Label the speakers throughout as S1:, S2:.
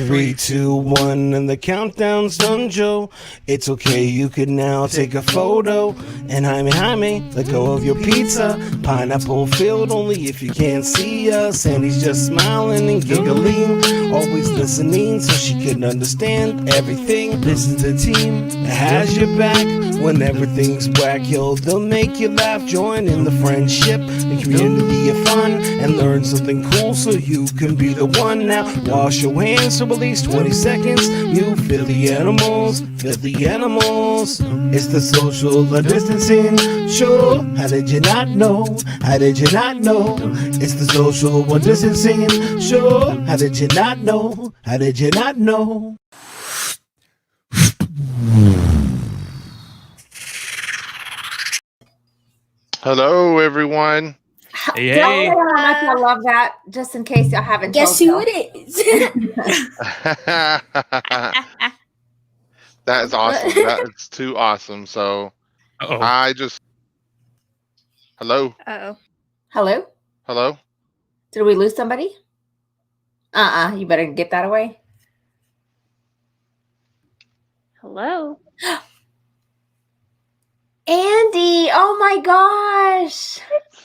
S1: 3, 2, 1, and the countdown's done, Joe. It's okay, you can now take a photo. And Jaime, let go of your pizza. Pineapple filled only if you can't see us. And he's just smiling and giggling, always listening so she can understand everything. This is the team that has your back when everything's whack. Yo, they'll make you laugh, join in the friendship, the community of fun, and learn something cool so you can be the one. Now wash your hands for at least 20 seconds. You filthy animals, filthy animals. It's the social distancing show. How did you not know? How did you not know? It's the social distancing show. How did you not know? How did you not know?
S2: Hello, everyone.
S3: Hey,
S4: Don't
S3: hey.
S4: say how much I love that, just in case y'all haven't
S5: Guess
S4: told
S5: who
S4: y'all.
S5: it is?
S2: That is awesome. That is too awesome. So
S3: Uh-oh.
S2: I just hello,
S5: Uh-oh.
S4: Hello?
S2: hello.
S4: Did we lose somebody? You better get that away.
S5: Hello.
S4: Andy, oh my gosh.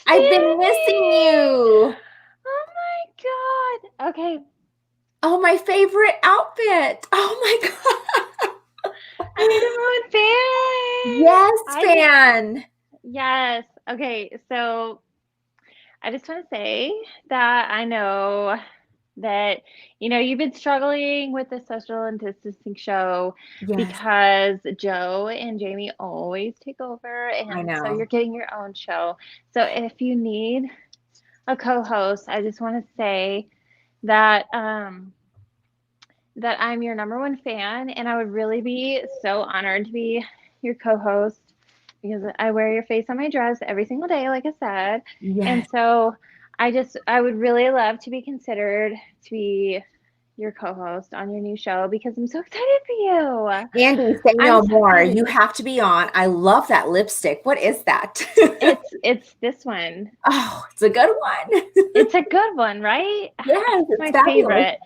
S4: I've been missing you.
S5: Oh my god. Okay.
S4: Oh, my favorite outfit. Oh my god.
S5: I'm your number one fan.
S4: Yes,
S5: I
S4: fan.
S5: Yes. Okay. So I just want to say that I know that, you've been struggling with the social distancing show
S4: Yes,
S5: because Joe and Jamie always take over.
S4: I
S5: And so
S4: know.
S5: you're getting your own show. So if you need a co-host, I just want to say that that I'm your number one fan, and I would really be so honored to be your co-host because I wear your face on my dress every single day, like I said. And
S4: Yes.
S5: so I would really love to be considered to be your co-host on your new show because I'm so excited for you.
S4: Andy, say no
S5: I'm so
S4: more.
S5: excited.
S4: You have to be on. I love that lipstick. What is that?
S5: It's this one.
S4: Oh, it's a good one.
S5: It's a good one, right?
S4: Yes,
S5: It's
S4: it's
S5: my
S4: fabulous.
S5: favorite.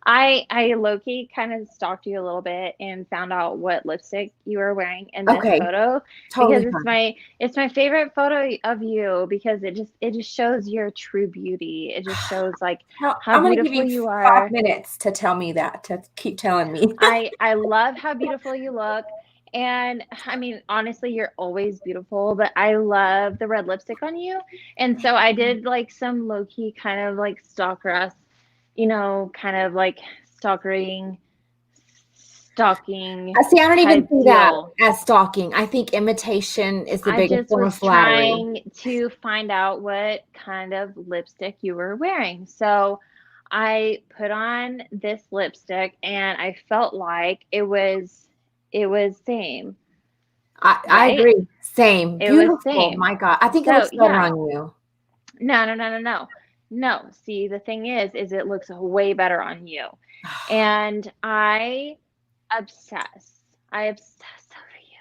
S5: I low-key kind of stalked you a little bit and found out what lipstick you were wearing in this
S4: Okay,
S5: photo
S4: totally
S5: because
S4: fine.
S5: it's my favorite photo of you because it just shows your true beauty. It just shows like how
S4: I'm going to give
S5: beautiful
S4: you
S5: you
S4: 5
S5: are.
S4: minutes to tell me that, to keep telling me.
S5: I love how beautiful you look. And I mean, honestly, you're always beautiful, but I love the red lipstick on you. And so I did like some low key kind of like stalker us, kind of like stalking
S4: See, I don't even
S5: type
S4: see that
S5: deal.
S4: as stalking. I think imitation is the
S5: I
S4: biggest
S5: just
S4: form of
S5: was
S4: flattery.
S5: trying to find out what kind of lipstick you were wearing. So I put on this lipstick and I felt like it was same,
S4: I
S5: right?
S4: agree. Same.
S5: It was
S4: Beautiful.
S5: same.
S4: My God. I think it
S5: So
S4: looks better
S5: yeah.
S4: on you.
S5: No. No. See, the thing is it looks way better on you. And I obsess. I obsess over you.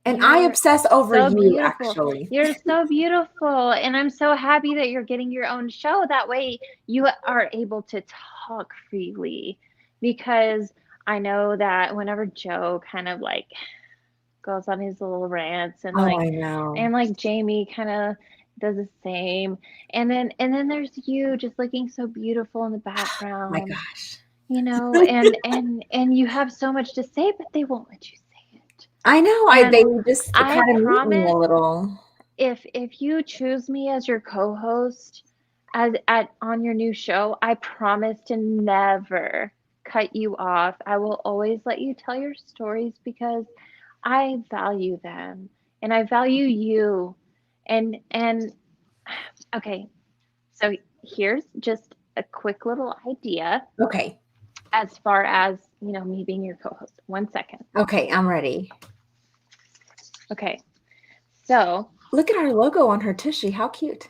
S4: And I
S5: You're
S4: obsess over
S5: so
S4: you,
S5: beautiful.
S4: actually.
S5: You're so beautiful. And I'm so happy that you're getting your own show. That way you are able to talk freely. Because I know that whenever Joe kind of like goes on his little rants and
S4: Oh, I know.
S5: like Jamie kind of does the same. And then there's you just looking so beautiful in the
S4: My
S5: background.
S4: gosh.
S5: And you have so much to say, but they won't let you say it.
S4: I know.
S5: And
S4: They just
S5: I
S4: kind of mute me
S5: promise
S4: a little.
S5: if you choose me as your co-host on your new show, I promise to never cut you off. I will always let you tell your stories because I value them and I value you. And okay, so here's just a quick little idea
S4: Okay.
S5: as far as, me being your co-host. 1 second.
S4: Okay, I'm ready.
S5: Okay. So,
S4: Look at our logo on her tushy. How cute.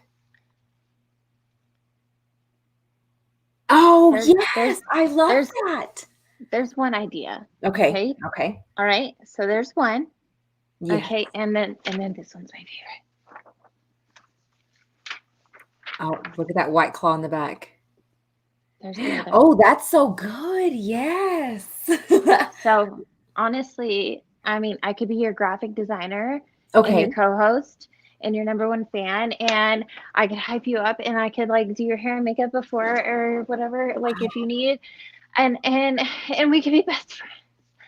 S4: Oh, yes. I love that.
S5: there's one idea.
S4: Okay. Okay.
S5: All right. So there's one.
S4: Yeah.
S5: Okay. And then this one's my favorite.
S4: Oh, look at that white claw in the back.
S5: There's the other.
S4: Oh, that's so good. Yes.
S5: So honestly, I mean, I could be your graphic designer and
S4: Okay.
S5: your co-host and your number one fan, and I could hype you up, and I could like do your hair and makeup before or whatever, like if you need, and we could be best friends.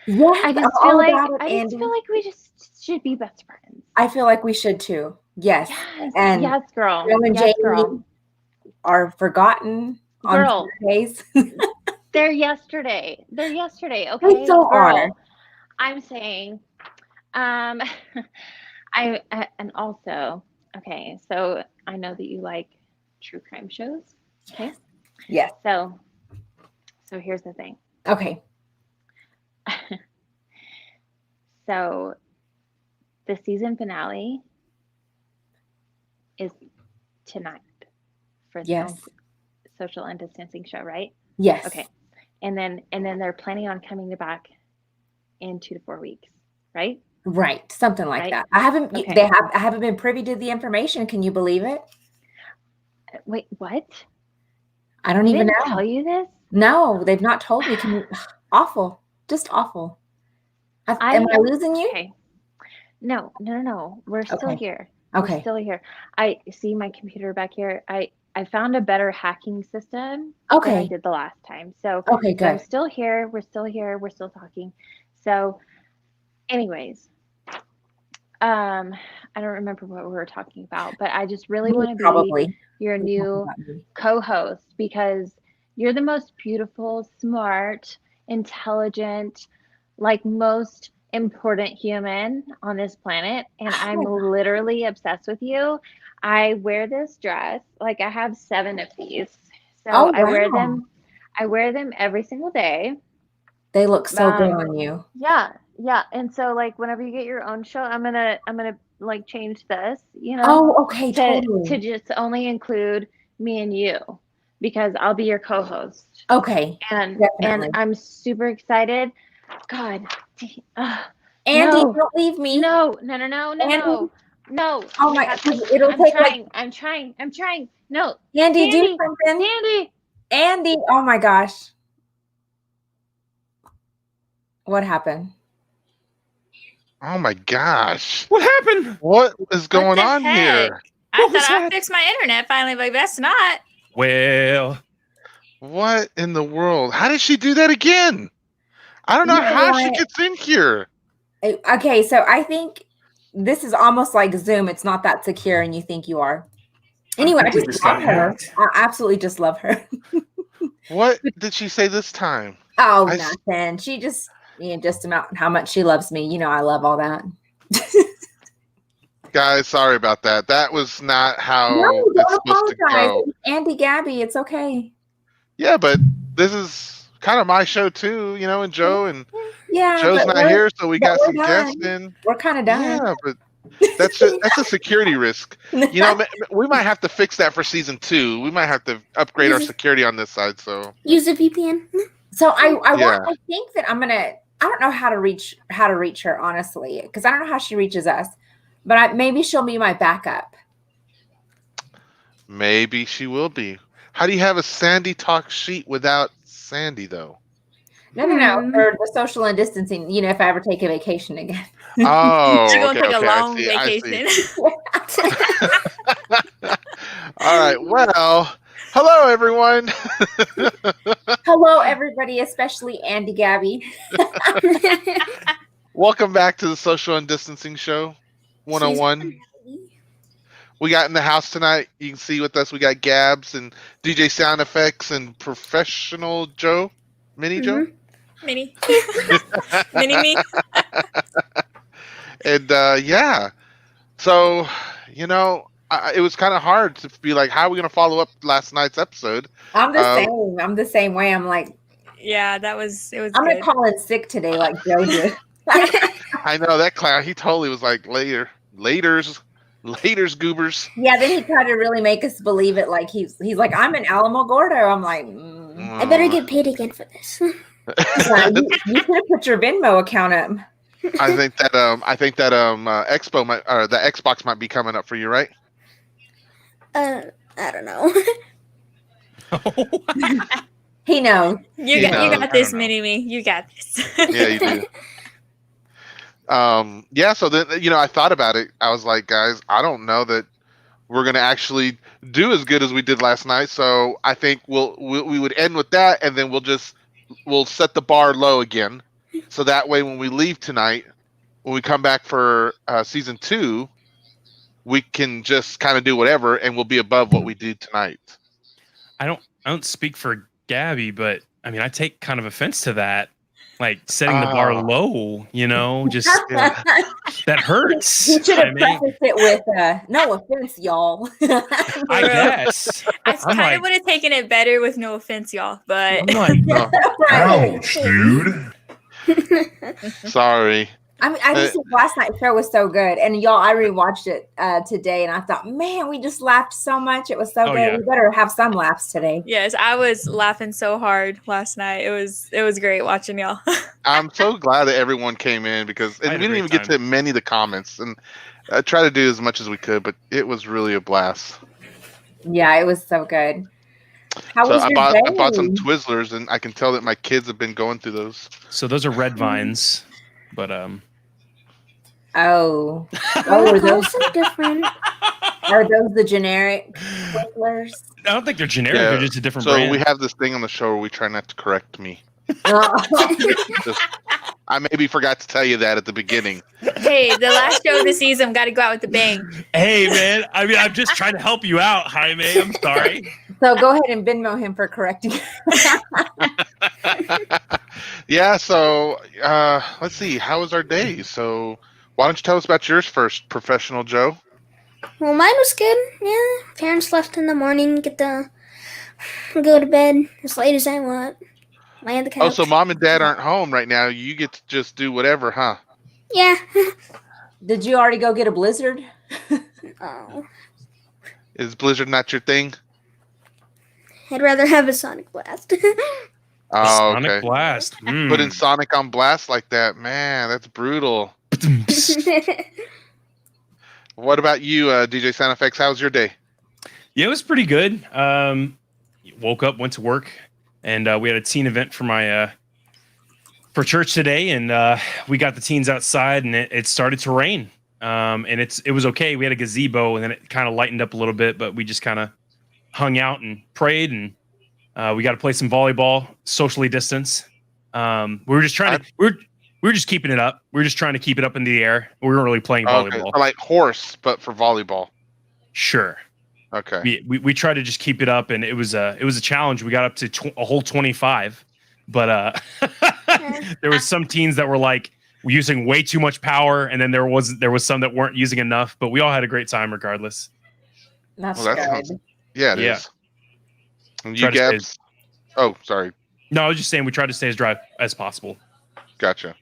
S4: Yes,
S5: I
S4: I'm
S5: just
S4: all
S5: feel like
S4: about it,
S5: I just
S4: Andy.
S5: feel like we just should be best friends.
S4: I feel like we should too. Yes.
S5: Yes,
S4: And
S5: yes, girl.
S4: Joe and
S5: Yes,
S4: Jamie
S5: girl.
S4: are forgotten on
S5: Girl.
S4: Saturdays.
S5: They're yesterday. Okay,
S4: so
S5: girl.
S4: are.
S5: I'm saying, and also, okay. So I know that you like true crime shows. Okay.
S4: Yes.
S5: So here's the thing.
S4: Okay.
S5: So the season finale is tonight for the
S4: Yes.
S5: social and distancing show, right?
S4: Yes.
S5: Okay. And then they're planning on coming back in 2 to 4 weeks, right?
S4: Right. Something like
S5: Right?
S4: that. I haven't
S5: Okay.
S4: I haven't been privy to the information. Can you believe it?
S5: Wait, what?
S4: I don't
S5: They
S4: even
S5: didn't
S4: know.
S5: tell you this?
S4: No, they've not told me. Can you awful. Just awful. Am I losing you?
S5: Okay. No. We're still
S4: Okay.
S5: here. We're
S4: Okay.
S5: still here. I see my computer back here. I found a better hacking system than I
S4: Okay.
S5: did the last time. So,
S4: Okay,
S5: so I'm
S4: good.
S5: still here. We're still here. We're still talking. So, anyways, I don't remember what we were talking about, but I just really want to be
S4: Probably.
S5: your
S4: We're talking
S5: new
S4: about you.
S5: co-host because you're the most beautiful, smart, intelligent, like most important human on this planet, and I'm literally obsessed with you. I wear this dress, like I have 7 of these. So
S4: Oh,
S5: I wear
S4: wow.
S5: them every single day.
S4: They look so good on you.
S5: Yeah. And so like whenever you get your own show, I'm gonna like change this,
S4: Oh, okay,
S5: to
S4: totally.
S5: just only include me and you because I'll be your co-host.
S4: Okay.
S5: And
S4: Definitely.
S5: I'm super excited. God,
S4: Andy,
S5: no.
S4: don't leave me.
S5: No.
S4: Andy?
S5: No.
S4: Oh my it'll
S5: I'm
S4: take
S5: trying. I'm trying. No.
S4: Andy, do
S5: Sandy,
S4: something.
S5: Sandy.
S4: Andy, oh my gosh. What happened?
S2: Oh my gosh.
S1: What happened?
S2: What is going
S3: What the
S2: on
S3: heck?
S2: here?
S3: I
S1: What was
S3: thought I
S1: that?
S3: fixed my internet finally, but that's not.
S1: Well,
S2: What in the world? How did she do that again? I don't know
S4: You know
S2: how she
S4: what?
S2: gets in here.
S4: Okay, so I think this is almost like Zoom. It's not that secure, and you think you are. Anyway, I
S1: think we
S4: just
S1: just
S4: love
S1: got
S4: her.
S1: hacked.
S4: I absolutely just love her.
S2: What did she say this time?
S4: Oh,
S2: I s-
S4: nothing. She just, just about how much she loves me. You know, I love all that.
S2: Guys, sorry about that. That was not how
S4: No,
S2: it's
S4: don't
S2: supposed to
S4: apologize.
S2: go.
S4: It's Andy Gabby, it's okay.
S2: Yeah, but this is kind of my show too, and Joe and
S4: Yeah,
S2: Joe's
S4: but
S2: not here, so we got
S4: we're
S2: some guests
S4: done.
S2: in.
S4: We're kind of done.
S2: Yeah, but that's a security risk. We might have to fix that for season 2. We might have to upgrade our security on this side. So
S6: Use a VPN.
S4: So I
S2: Yeah.
S4: think that I don't know how to reach her honestly, because I don't know how she reaches us, but maybe she'll be my backup.
S2: maybe she will be. How do you have a Sandy talk sheet without Sandy though?
S4: No, for the social and distancing. If I ever take a vacation again.
S2: Oh,
S3: You're gonna
S2: okay,
S3: take a
S2: okay, I
S3: long
S2: see, I see.
S3: vacation.
S2: All right. Well, hello everyone.
S4: Hello, everybody, especially Andy Gabby.
S2: Welcome back to the Social and Distancing Show 101. We got in the house tonight. You can see with us, we got Gabs and DJ Sound Effects and Professional Joe, Mini Joe.
S3: Mini. Mini me.
S2: And yeah, so it was kind of hard to be like, how are we going to follow up last night's episode?
S4: I'm the same. I'm the same way. I'm like,
S3: Yeah, it was
S4: I'm
S3: good.
S4: gonna call in sick today, like Joe did.
S2: I know that clown. He totally was like, laters, goobers.
S4: Yeah, then he tried to really make us believe it. Like he's like, I'm in Alamo Gordo. I'm like,
S6: I better get paid again for this.
S4: yeah, you could have put your Venmo account up.
S2: I think that Expo might, or the Xbox might be coming up for you, right?
S6: I don't know.
S4: He knows.
S3: You
S2: You
S3: got
S2: know,
S3: this,
S7: I don't know.
S3: Mini Me. You got this.
S2: Yeah, you do. Yeah, so then I thought about it. I was like, guys, I don't know that we're gonna actually do as good as we did last night. So I think we would end with that, and then we'll set the bar low again. So that way, when we leave tonight, when we come back for season 2, we can just kind of do whatever, and we'll be above what we did tonight.
S7: I don't speak for Gabby, but I mean, I take kind of offense to that. Like setting the bar low, just
S2: Yeah.
S7: that hurts.
S4: You should
S7: I
S4: have
S7: mean,
S4: prefaced it with "No offense, y'all."
S7: I guess.
S3: I
S7: I'm
S3: kind
S7: like-
S3: of would have taken it better with no offense, y'all. But
S7: I'm like,
S2: No,
S8: Ouch, dude.
S2: sorry.
S4: I mean, I just think last night's show was so good, and y'all, I rewatched it today, and I thought, man, we just laughed so much. It was so
S7: Oh,
S4: good.
S7: yeah.
S4: We better have some laughs today.
S3: yes, I was laughing so hard last night. It was great watching y'all.
S2: I'm so glad that everyone came in because
S7: I
S2: and
S7: had
S2: we
S7: a
S2: didn't even
S7: great
S2: get to many of the comments, and I tried to do as much as we could, but it was really a blast.
S4: Yeah, it was so good. How
S2: So
S4: was
S2: I
S4: your
S2: bought some
S4: day?
S2: Twizzlers, and I can tell that my kids have been going through those.
S7: so those are red vines, but
S4: Oh,
S6: Oh,
S4: are
S6: those
S4: those
S6: are different.
S4: the generic Twizzlers?
S7: I don't think they're generic.
S2: Yeah.
S7: They're just a different
S2: So
S7: brand.
S2: we have this thing on the show where we try not to correct me.
S4: Oh.
S2: I maybe forgot to tell you that at the beginning.
S3: Hey, the last show of the season, got to go out with a bang.
S7: Hey, man. I mean, I'm just trying to help you out, Jaime. I'm sorry.
S4: So go ahead and Venmo him for correcting.
S2: Yeah. So let's see. How was our day? So why don't you tell us about yours first, Professional Joe?
S6: Well, mine was good. Yeah, parents left in the morning. Get to go to bed as late as I want. Lay on the couch.
S2: Oh, so mom and dad aren't home right now. You get to just do whatever, huh?
S6: Yeah.
S4: Did you already go get a blizzard?
S6: Oh,
S2: Is Blizzard not your thing?
S6: I'd rather have a Sonic Blast.
S2: Oh,
S7: Sonic
S2: okay.
S7: Blast.
S2: Putting Sonic on blast like that, man, that's brutal. What about you, DJ SoundFX? How was your day?
S7: Yeah, it was pretty good. Woke up, went to work, and we had a teen event for my for church today, and we got the teens outside, and it started to rain. And it was okay. We had a gazebo, and then it kind of lightened up a little bit, but we just kind of hung out and prayed, and we got to play some volleyball, socially distanced. We were just trying to we were just keeping it up. We were just trying to keep it up in the air. We weren't really playing
S2: Oh, okay.
S7: volleyball.
S2: So like horse, but for volleyball.
S7: Sure.
S2: Okay.
S7: We tried to just keep it up, and it was a challenge. We got up to a whole 25, but there was some teens that were like using way too much power, and then there was some that weren't using enough. But we all had a great time regardless.
S4: That's
S2: Well, that
S4: good.
S2: sounds- Yeah, it
S7: Yeah.
S2: is. And
S7: Try
S2: you,
S7: to stay
S2: Gabs? Oh, sorry.
S7: No, I was just saying we tried to stay as dry as possible.
S2: Gotcha.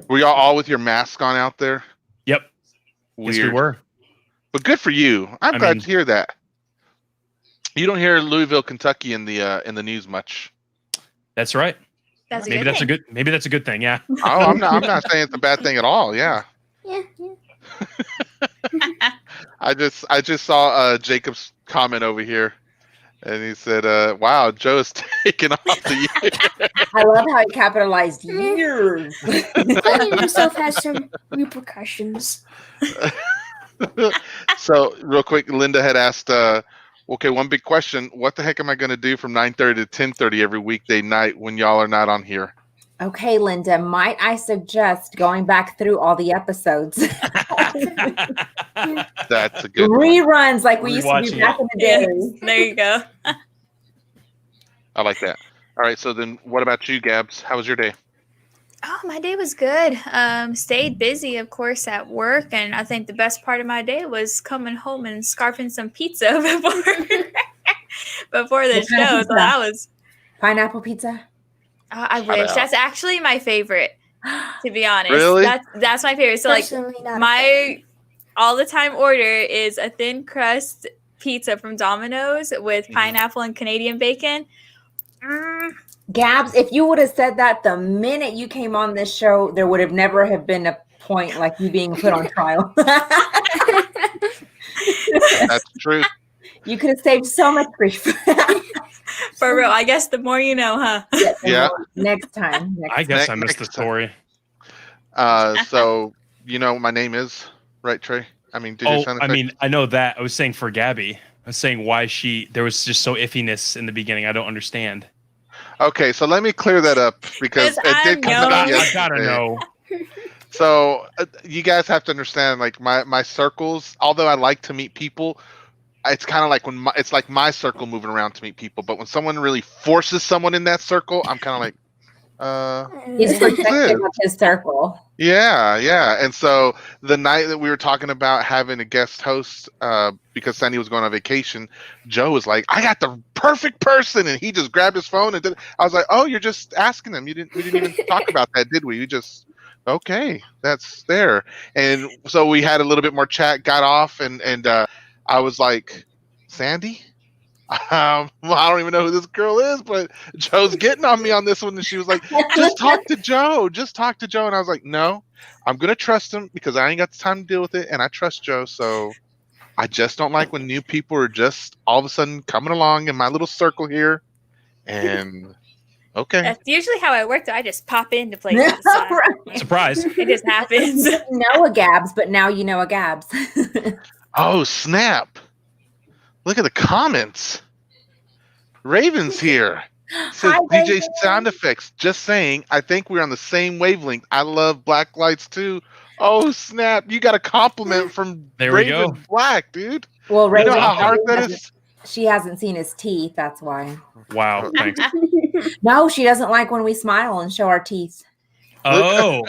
S2: Were y'all all with your mask on out there?
S7: Yep.
S2: Weird.
S7: Yes, we were.
S2: But good for you. I'm
S7: I
S2: glad
S7: mean-
S2: to hear that. You don't hear Louisville, Kentucky in the news much.
S7: That's right.
S3: That's a
S7: Maybe
S3: good
S7: that's
S3: thing.
S7: maybe that's a good thing. Yeah.
S2: Oh, I'm not saying it's a bad thing at all. Yeah.
S6: yeah.
S2: I just saw Jacob's comment over here, and he said, "Wow, Joe's taking off the year."
S4: I love how he capitalized years.
S6: Putting himself has some repercussions.
S2: So, real quick, Linda had asked, "Okay, one big question: what the heck am I going to do from 9:30 to 10:30 every weekday night when y'all are not on here?"
S4: Okay, Linda, might I suggest going back through all the episodes?
S2: That's a good one.
S4: Reruns like we used to
S7: Rewatching
S4: do back in the
S3: Yes,
S4: day.
S3: there you go.
S2: I like that. All right, so then what about you, Gabs? How was your day?
S3: Oh, my day was good. Stayed busy, of course, at work, and I think the best part of my day was coming home and scarfing some pizza before the
S4: What kind of
S3: show. So
S4: pizza?
S3: that was.
S4: Pineapple pizza.
S3: I
S2: Shout
S3: wish
S2: out.
S3: that's actually my favorite. To be honest,
S2: Really?
S3: That's my favorite. So like
S6: Personally, not a fan.
S3: my all the time order is a thin crust pizza from Domino's with pineapple and Canadian bacon.
S4: Gabs, if you would have said that the minute you came on this show, there would have never have been a point like you being put on trial.
S2: That's true.
S4: You could have saved so much grief.
S3: For real, I guess the more you know, huh?
S2: Yeah.
S4: Next time.
S7: I guess I missed the
S2: Next time.
S7: story.
S2: So you know what my name is, right, Trey? I mean, did you
S7: Oh,
S2: sound
S7: I
S2: effect?
S7: mean, I know that. I was saying for Gabby. I was saying why there was just so iffiness in the beginning. I don't understand.
S2: Okay, so let me clear that up because
S3: 'Cause
S2: it did
S3: I
S2: come
S3: know.
S2: out
S7: I gotta
S2: yesterday.
S7: know.
S2: So you guys have to understand, like my circles. Although I like to meet people, it's kind of like it's like my circle moving around to meet people. But when someone really forces someone in that circle, I'm kind of like,
S4: He's
S2: What's this?
S4: protective of his circle.
S2: yeah. And so the night that we were talking about having a guest host, because Sandy was going on vacation, Joe was like, "I got the perfect person," and he just grabbed his phone and did. I was like, "Oh, you're just asking them. We didn't even talk about that, did we? We just." Okay, that's there. And so we had a little bit more chat, got off, and I was like, Sandy, well, I don't even know who this girl is, but Joe's getting on me on this one. And she was like, just talk to Joe. Just talk to Joe. And I was like, no, I'm going to trust him because I ain't got the time to deal with it. And I trust Joe. So I just don't like when new people are just all of a sudden coming along in my little circle here. And okay.
S3: That's usually how I work. I just pop into places. So
S4: Right.
S7: Surprise.
S3: it just happens.
S4: Know a Gabs, but now you know a Gabs.
S2: Oh, snap. Look at the comments. Raven's here. Says
S4: Hi,
S2: DJ
S4: Raven.
S2: Sound Effects. Just saying, I think we're on the same wavelength. I love black lights too. Oh, snap. You got a compliment from
S7: There we
S2: Raven
S7: go.
S2: Black, dude.
S4: Well,
S2: You
S4: Raven,
S2: know how hard that is?
S4: she hasn't seen his teeth. That's why.
S7: Wow. Thanks.
S4: No, she doesn't like when we smile and show our teeth.
S7: Oh,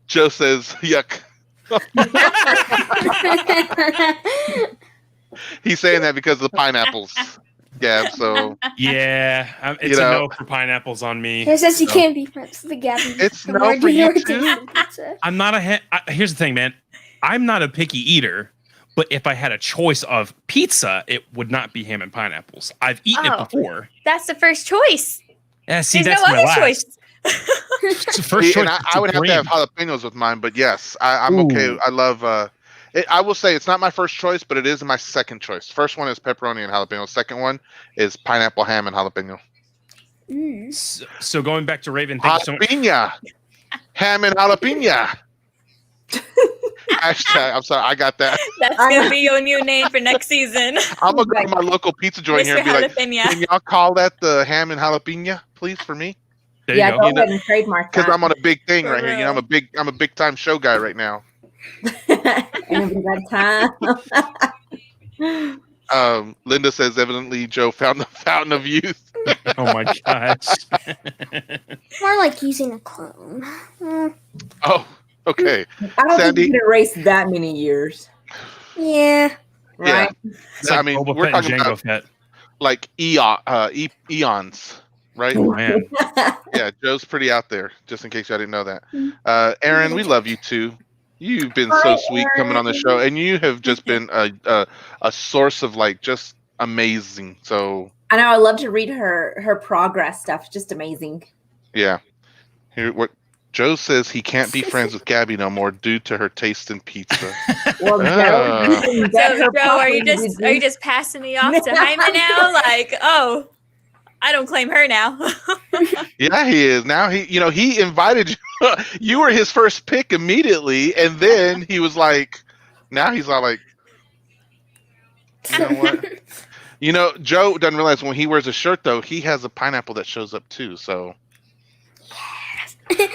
S2: Joe says, yuck. He's saying that because of the pineapples. Yeah, so
S7: yeah. It's
S2: You
S7: a
S2: know.
S7: no for pineapples on me.
S6: It says you
S7: So,
S6: can't be friends with the Gabby.
S2: It's
S6: The
S2: no
S6: more
S2: for
S6: you
S2: you
S6: know
S2: too.
S6: tasting pizza.
S7: I'm not here's the thing, man. I'm not a picky eater, but if I had a choice of pizza, it would not be ham and pineapples. I've eaten
S3: Oh.
S7: it before.
S3: That's the first choice.
S7: Yeah, see,
S3: There's
S7: that's
S3: no
S7: my
S3: other
S7: last.
S3: choice.
S7: It's the first
S2: See,
S7: choice.
S2: and I would have to have jalapenos with mine, but yes, I'm okay.
S7: Ooh.
S2: I love I will say it's not my first choice, but it is my second choice. First one is pepperoni and jalapeno. Second one is pineapple, ham, and jalapeno.
S6: Mm.
S7: So going back to Raven, thank you so much.
S2: Jalapeno. Ham and jalapeno. Hashtag, I'm sorry, I got that.
S3: That's gonna be your new name for next season.
S2: I'm gonna go to my local pizza joint here
S3: Mr.
S2: and be like,
S3: Jalapeno.
S2: can y'all call that the ham and jalapeno, please, for me?
S7: There
S4: Yeah,
S7: you
S4: go
S7: go.
S2: You know,
S4: ahead and trademark
S2: Because
S4: that.
S2: I'm on a big thing
S3: For
S2: right here. You know,
S3: real.
S2: I'm a big time show guy right now.
S4: Ain't got time.
S2: Linda says evidently Joe found the fountain of youth.
S7: Oh my gosh.
S6: More like using a clone. Mm,
S2: Oh, okay.
S4: I don't
S2: Sandy?
S4: think you can erase that many years,
S6: yeah.
S4: right?
S7: It's
S2: I
S7: like
S2: mean,
S7: Boba
S2: we're
S7: Fett and
S2: talking
S7: Jango
S2: about
S7: Fett.
S2: like eons, right?
S7: Oh man.
S2: Yeah, Joe's pretty out there. Just in case y'all didn't know that. Aaron, we love you too. You've been so
S4: Hi,
S2: sweet coming on the
S4: Aaron.
S2: show, and you have just been a source of like just amazing. So
S4: I know. I love to read her progress stuff. Just amazing.
S2: yeah, here what Joe says he can't be friends with Gabby no more due to her taste in pizza.
S4: Well,
S2: Ah.
S4: Joe, you can bet
S3: So,
S4: her
S3: Joe, are you
S4: property to
S3: just passing me off to Hyman now? Like, oh, I don't claim her now.
S2: Yeah, he is now. He invited you. You were his first pick immediately, and then he was like, now he's all like, you know what? You know, Joe doesn't realize when he wears a shirt though, he has a pineapple that shows up too. So,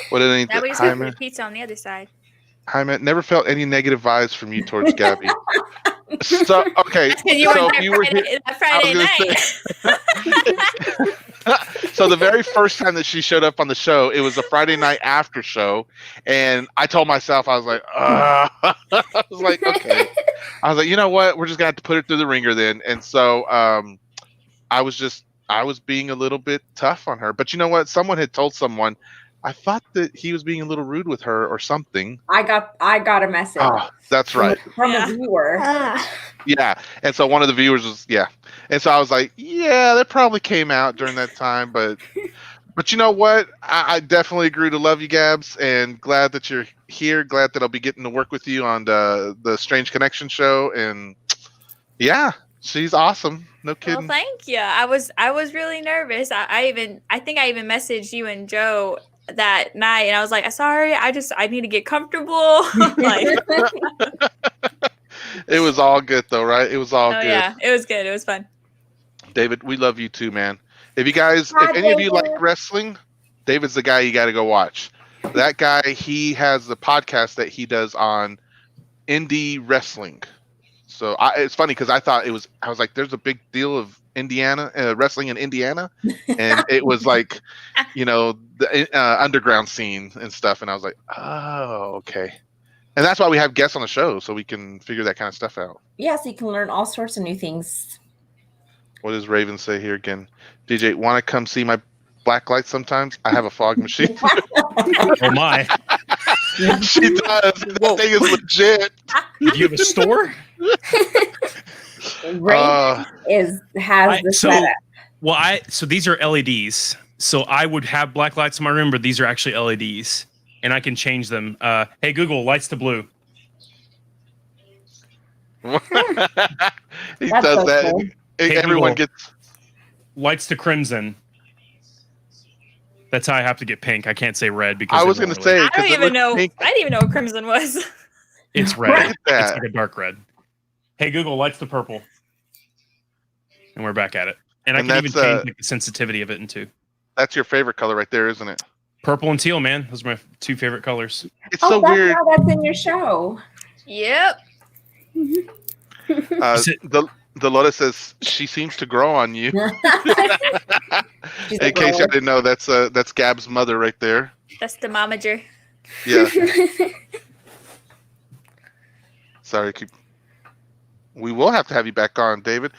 S2: what did any
S3: Now we just have to
S2: Hyman?
S3: put pizza on the other side.
S2: Hyman never felt any negative vibes from you towards Gabby. So okay,
S3: And you
S2: so
S3: were
S2: if you were here,
S3: that Friday
S2: gonna
S3: night.
S2: so the very first time that she showed up on the show, it was a Friday night after show, and I told myself, I was like, I was like, okay, I was like, you know what, we're just gonna have to put it through the ringer then, and so I was being a little bit tough on her, but you know what, someone had told someone, I thought that he was being a little rude with her or something.
S4: I got a message
S2: Oh, that's right.
S4: from
S3: Yeah.
S4: a viewer.
S6: Ah.
S2: Yeah. And so one of the viewers was, yeah. And so I was like, yeah, that probably came out during that time. But you know what? I definitely agree to love you, Gabs, and glad that you're here. Glad that I'll be getting to work with you on the Strange Connection show. And yeah, She's awesome. No
S3: Well,
S2: kidding.
S3: thank you. I was really nervous. I think I even messaged you and Joe that night, and I was like, sorry, I need to get comfortable. Like,
S2: It was all good though, right? It was all
S3: oh
S2: good.
S3: yeah, it was good. It was fun.
S2: David, we love you too, man. If you guys,
S4: Hi,
S2: if any of you
S4: David.
S2: like wrestling, David's the guy you got to go watch. That guy, he has the podcast that he does on indie wrestling. So it's funny because I was like, there's a big deal of Indiana wrestling in Indiana, and it was like, the underground scene and stuff, and I was like, oh, okay. And that's why we have guests on the show, so we can figure that kind of stuff out.
S4: Yeah, so you can learn all sorts of new things.
S2: What does Raven say here again? DJ, want to come see my black light sometimes? I have a fog machine.
S7: Oh my!
S2: She does. That thing is legit.
S7: Do you have a store?
S4: Raven has the setup.
S7: So these are LEDs. So I would have black lights in my room, but these are actually LEDs, and I can change them. Hey Google, lights to blue.
S2: He
S4: That's
S2: does
S4: so
S2: that.
S4: cool.
S7: Hey,
S2: Everyone
S7: Google.
S2: gets.
S7: Lights to crimson. That's how I have to get pink. I can't say red because
S2: I was going to say.
S3: I
S2: 'cause
S3: don't
S2: it
S3: even
S2: looks
S3: know.
S2: pink.
S3: I didn't even know what crimson was.
S7: it's
S2: Look
S7: red.
S2: at that.
S7: It's like a dark red. Hey Google, lights to purple. And we're back at it. And I
S2: And
S7: can even
S2: that's,
S7: change like, the sensitivity of it into
S2: That's your favorite color right there, isn't it?
S7: purple and teal. Man, those are my two favorite colors.
S2: It's
S4: Oh,
S2: so
S4: that's
S2: weird.
S4: how that's in your show.
S3: Yep.
S2: The Lotus says she seems to grow on you.
S4: She's
S2: In
S4: a
S2: case you
S4: grower.
S2: didn't know, that's Gab's mother right there.
S3: That's the momager.
S2: Yeah. Sorry. We will have to have you back on, David.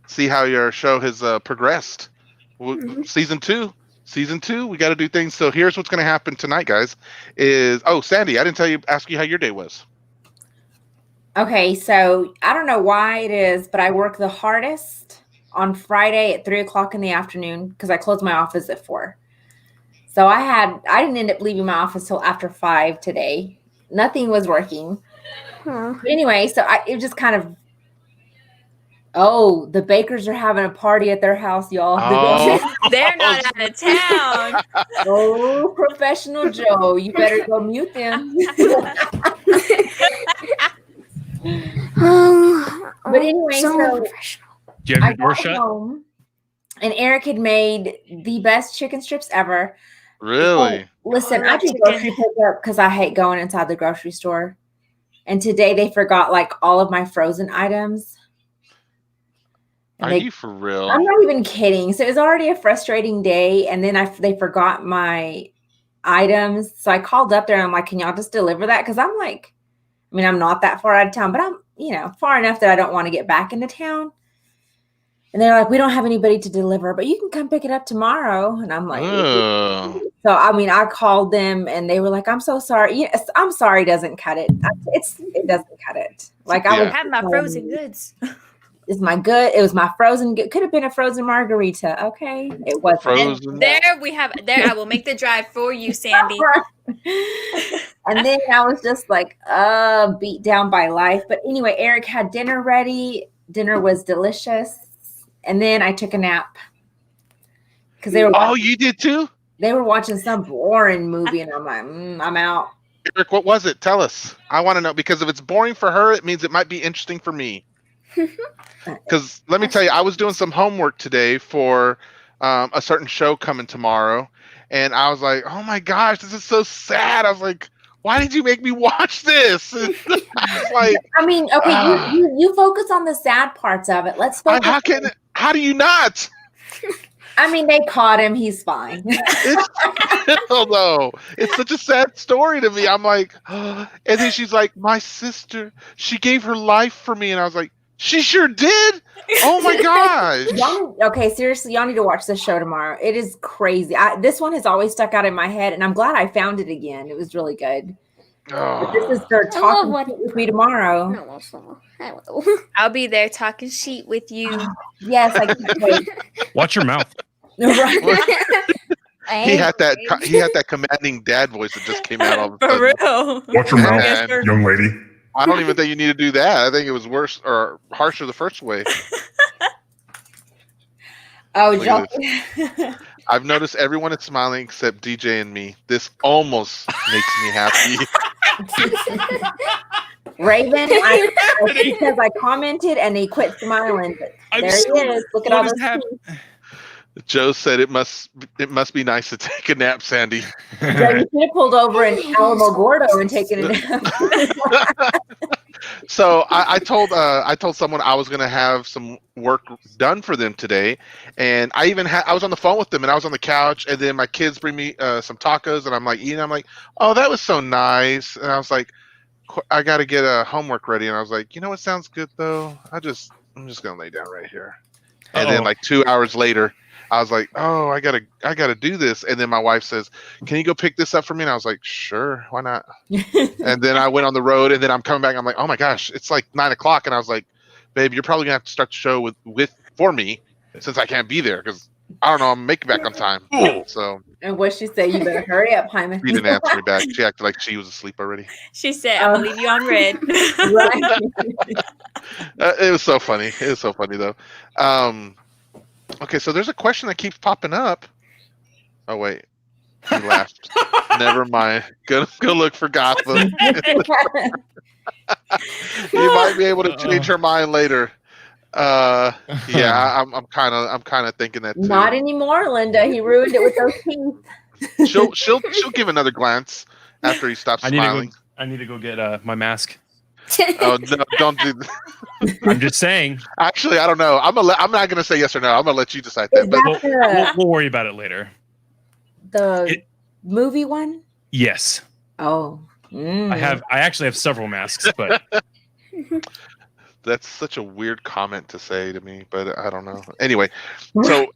S2: See how your show has progressed. Season two. We got to do things. So here's what's going to happen tonight, guys. Sandy, I didn't ask you how your day was.
S4: Okay, so I don't know why it is, but I work the hardest on Friday at 3:00 in the afternoon because I close my office at 4. So I didn't end up leaving my office till after 5 today. Nothing was working.
S6: Aw.
S4: But anyway, so it just kind of. Oh, the Bakers are having a party at their house, y'all.
S2: Oh.
S3: They're not out of town.
S4: Oh, professional Joe, you better go mute them. But anyway,
S6: so
S4: so
S6: professional.
S7: Do you have
S4: I
S7: your door
S4: got
S7: shut?
S4: home, and Eric had made the best chicken strips ever.
S2: Really?
S4: Listen,
S3: Oh,
S4: I
S3: that
S4: do
S3: chicken.
S4: grocery pickup because I hate going inside the grocery store. And today they forgot like all of my frozen items. And
S2: Are
S4: they-
S2: you for real?
S4: I'm not even kidding. So it was already a frustrating day, and then they forgot my items. So I called up there and I'm like, "Can y'all just deliver that?" Because I'm like, I mean, I'm not that far out of town, but I'm far enough that I don't want to get back into town. And they're like, "We don't have anybody to deliver, but you can come pick it up tomorrow." And I'm like,
S2: Oh.
S4: so I mean, I called them and they were like, "I'm so sorry." Yes, I'm sorry doesn't cut it. It doesn't cut it. Like I
S2: Yeah.
S4: was
S3: Have my frozen goods.
S4: It was my frozen good. Could have been a frozen margarita. Okay. It wasn't.
S2: Frozen.
S3: There I will make the drive for you, Sandy.
S4: And then I was just like, beat down by life. But anyway, Eric had dinner ready. Dinner was delicious. And then I took a nap. Because they
S2: Oh, you did too?
S4: they were watching some boring movie, and I'm like, I'm out.
S2: Eric, what was it? Tell us. I want to know, because if it's boring for her, it means it might be interesting for me. Because let me tell you, I was doing some homework today for a certain show coming tomorrow, and I was like, oh my gosh, this is so sad. I was like, why did you make me watch this? I was like,
S4: I mean, okay, you focus on the sad parts of it. Let's focus.
S2: how do you not?
S4: I mean, they caught him. He's fine.
S2: It's such a sad story to me. I'm like, and then she's like, my sister, she gave her life for me. And I was like, she sure did. Oh my gosh.
S4: Okay, seriously, y'all need to watch this show tomorrow. It is crazy. This one has always stuck out in my head, and I'm glad I found it again. It was really good. But this is their
S6: I love
S4: talking
S6: what-
S4: with me tomorrow.
S6: No, I will.
S3: I'll be there talking sheet with you.
S4: Yes, I can't wait.
S7: Watch your mouth.
S4: Right.
S2: He had that commanding dad voice that just came out all of a
S3: For
S2: sudden.
S3: real.
S8: Watch your mouth,
S2: Man.
S8: young lady.
S2: I don't even think you need to do that. I think it was worse or harsher the first way.
S4: Oh,
S2: Look at
S4: Joe.
S2: I've noticed everyone is smiling except DJ and me. This almost makes me happy.
S4: Raven, because I commented and he quit smiling. But
S7: I'm
S4: there he
S7: so-
S4: is. Look at
S7: what
S4: all
S7: is
S4: those
S7: happening?
S4: teeth.
S2: Joe said it must be nice to take a nap, Sandy.
S4: Joe, you should have pulled over in Alamo Gordo and taken it out.
S2: So I told someone I was gonna have some work done for them today, and I was on the phone with them, and I was on the couch, and then my kids bring me some tacos, and I'm like eating. I'm like, oh, that was so nice, and I was like, I got to get homework ready, and I was like, you know what sounds good though? I'm just gonna lay down right here, and then like 2 hours later, I was like, oh, I gotta do this, and then my wife says, can you go pick this up for me? And I was like, sure, why not? And then I went on the road, and then I'm coming back. I'm like, oh my gosh, it's like 9 o'clock, and I was like, babe, you're probably gonna have to start the show for me since I can't be there because I don't know, I'm making back on time. So
S4: And what she said, you better hurry up, Hyman.
S2: she didn't answer me back. She acted like she was asleep already.
S3: She said, "I'm gonna leave you on red."
S4: Right.
S2: It was so funny. It was so funny though. Okay, so there's a question that keeps popping up. Oh wait, he laughed. Never mind. Go look for Gotham. You might be able to change her mind later. Yeah, I'm kind of thinking that too.
S4: Not anymore, Linda. He ruined it with those teeth.
S2: She'll give another glance after he stops smiling.
S7: I need to go get my mask.
S2: Oh no! Don't do that.
S7: I'm just saying.
S2: Actually, I don't know. I'm not gonna say yes or no. I'm gonna let you decide that.
S4: Is
S2: But
S4: that
S7: We'll worry about it later.
S4: the movie one?
S7: Yes,
S4: Oh.
S2: Mm.
S7: I actually have several masks, but
S2: that's such a weird comment to say to me. But I don't know. Anyway, so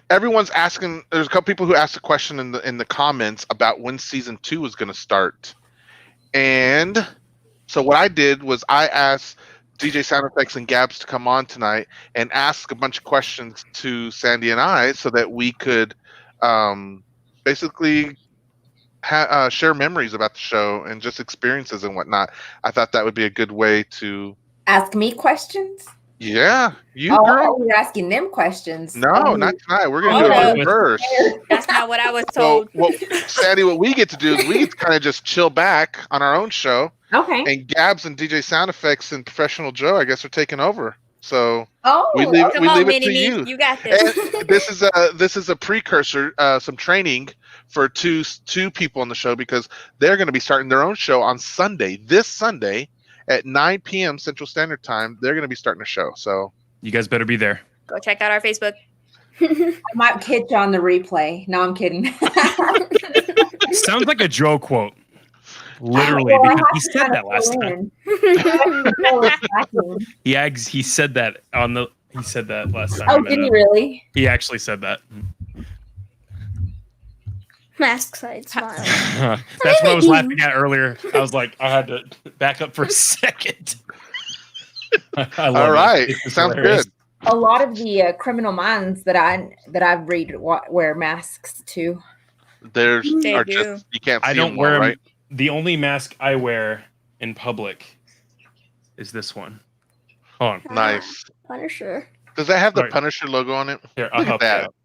S2: everyone's asking. There's a couple people who asked a question in the comments about when season 2 was gonna start, and so what I did was I asked DJ Sound Effects and Gabs to come on tonight and ask a bunch of questions to Sandy and I so that we could basically share memories about the show and just experiences and whatnot. I thought that would be a good way to
S4: Ask me questions?
S2: Yeah, you
S4: Oh,
S2: girl.
S4: you're asking them questions.
S2: No,
S4: Oh,
S2: not tonight. We're gonna
S3: Oh,
S2: do it
S3: no.
S2: in reverse.
S3: That's not what I was
S2: So,
S3: told.
S2: Sandy, what we get to do is we get to kind of just chill back on our own show,
S4: Okay.
S2: and Gabs and DJ Sound Effects and Professional Joe, I guess, are taking over. So
S4: Oh,
S2: we leave
S3: Come on,
S2: it
S3: Mini
S2: to
S3: Me.
S2: you.
S3: You got this.
S2: And this is a precursor, some training for two people on the show because they're going to be starting their own show on Sunday. This Sunday at 9 p.m. Central Standard Time, they're going to be starting a show. So
S7: you guys better be there.
S3: Go check out our Facebook.
S4: I might catch on the replay. No, I'm kidding.
S7: Sounds like a Joe quote. Literally,
S4: Well, I
S7: because he
S4: have to
S7: said
S4: kind
S7: that
S4: of
S7: last
S4: fill
S7: time.
S4: in.
S7: He said that he said that last time.
S4: Oh, did he really?
S7: He actually said that.
S6: Mask side smile.
S7: That's what I was laughing at earlier. I was like, I had to back up for a second. I love
S2: all right,
S7: it. It's
S2: sounds
S7: hilarious.
S2: good.
S4: A lot of the Criminal Minds that I read wear masks too.
S2: There's
S3: They
S2: are
S3: do.
S2: just you can't see
S7: I don't
S2: them
S7: wear
S2: well,
S7: 'em.
S2: right?
S7: The only mask I wear in public is this one. Hold on.
S2: Nice.
S6: Punisher.
S2: Does that have the
S7: Right.
S2: Punisher logo on it?
S7: Here, I'll
S2: Look at
S7: help you
S2: that.
S7: out.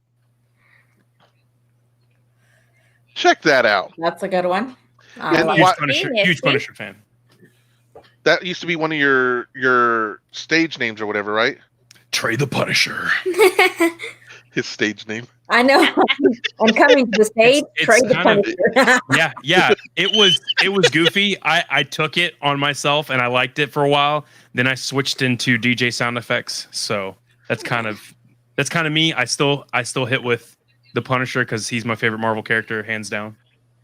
S2: Check that out.
S4: That's a good one.
S2: And
S4: like
S7: Huge
S2: what-
S7: Punisher,
S3: Genius,
S7: huge
S3: see?
S7: Punisher fan.
S2: That used to be one of your stage names or whatever, right?
S7: Trey the Punisher.
S2: His stage name.
S4: I know. And coming to the stage,
S7: It's
S4: trade the
S7: kind of-
S4: Punisher.
S7: Yeah. It was goofy. I took it on myself and I liked it for a while. Then I switched into DJ Sound Effects. So that's kind of me. I still hit with the Punisher because he's my favorite Marvel character, hands down.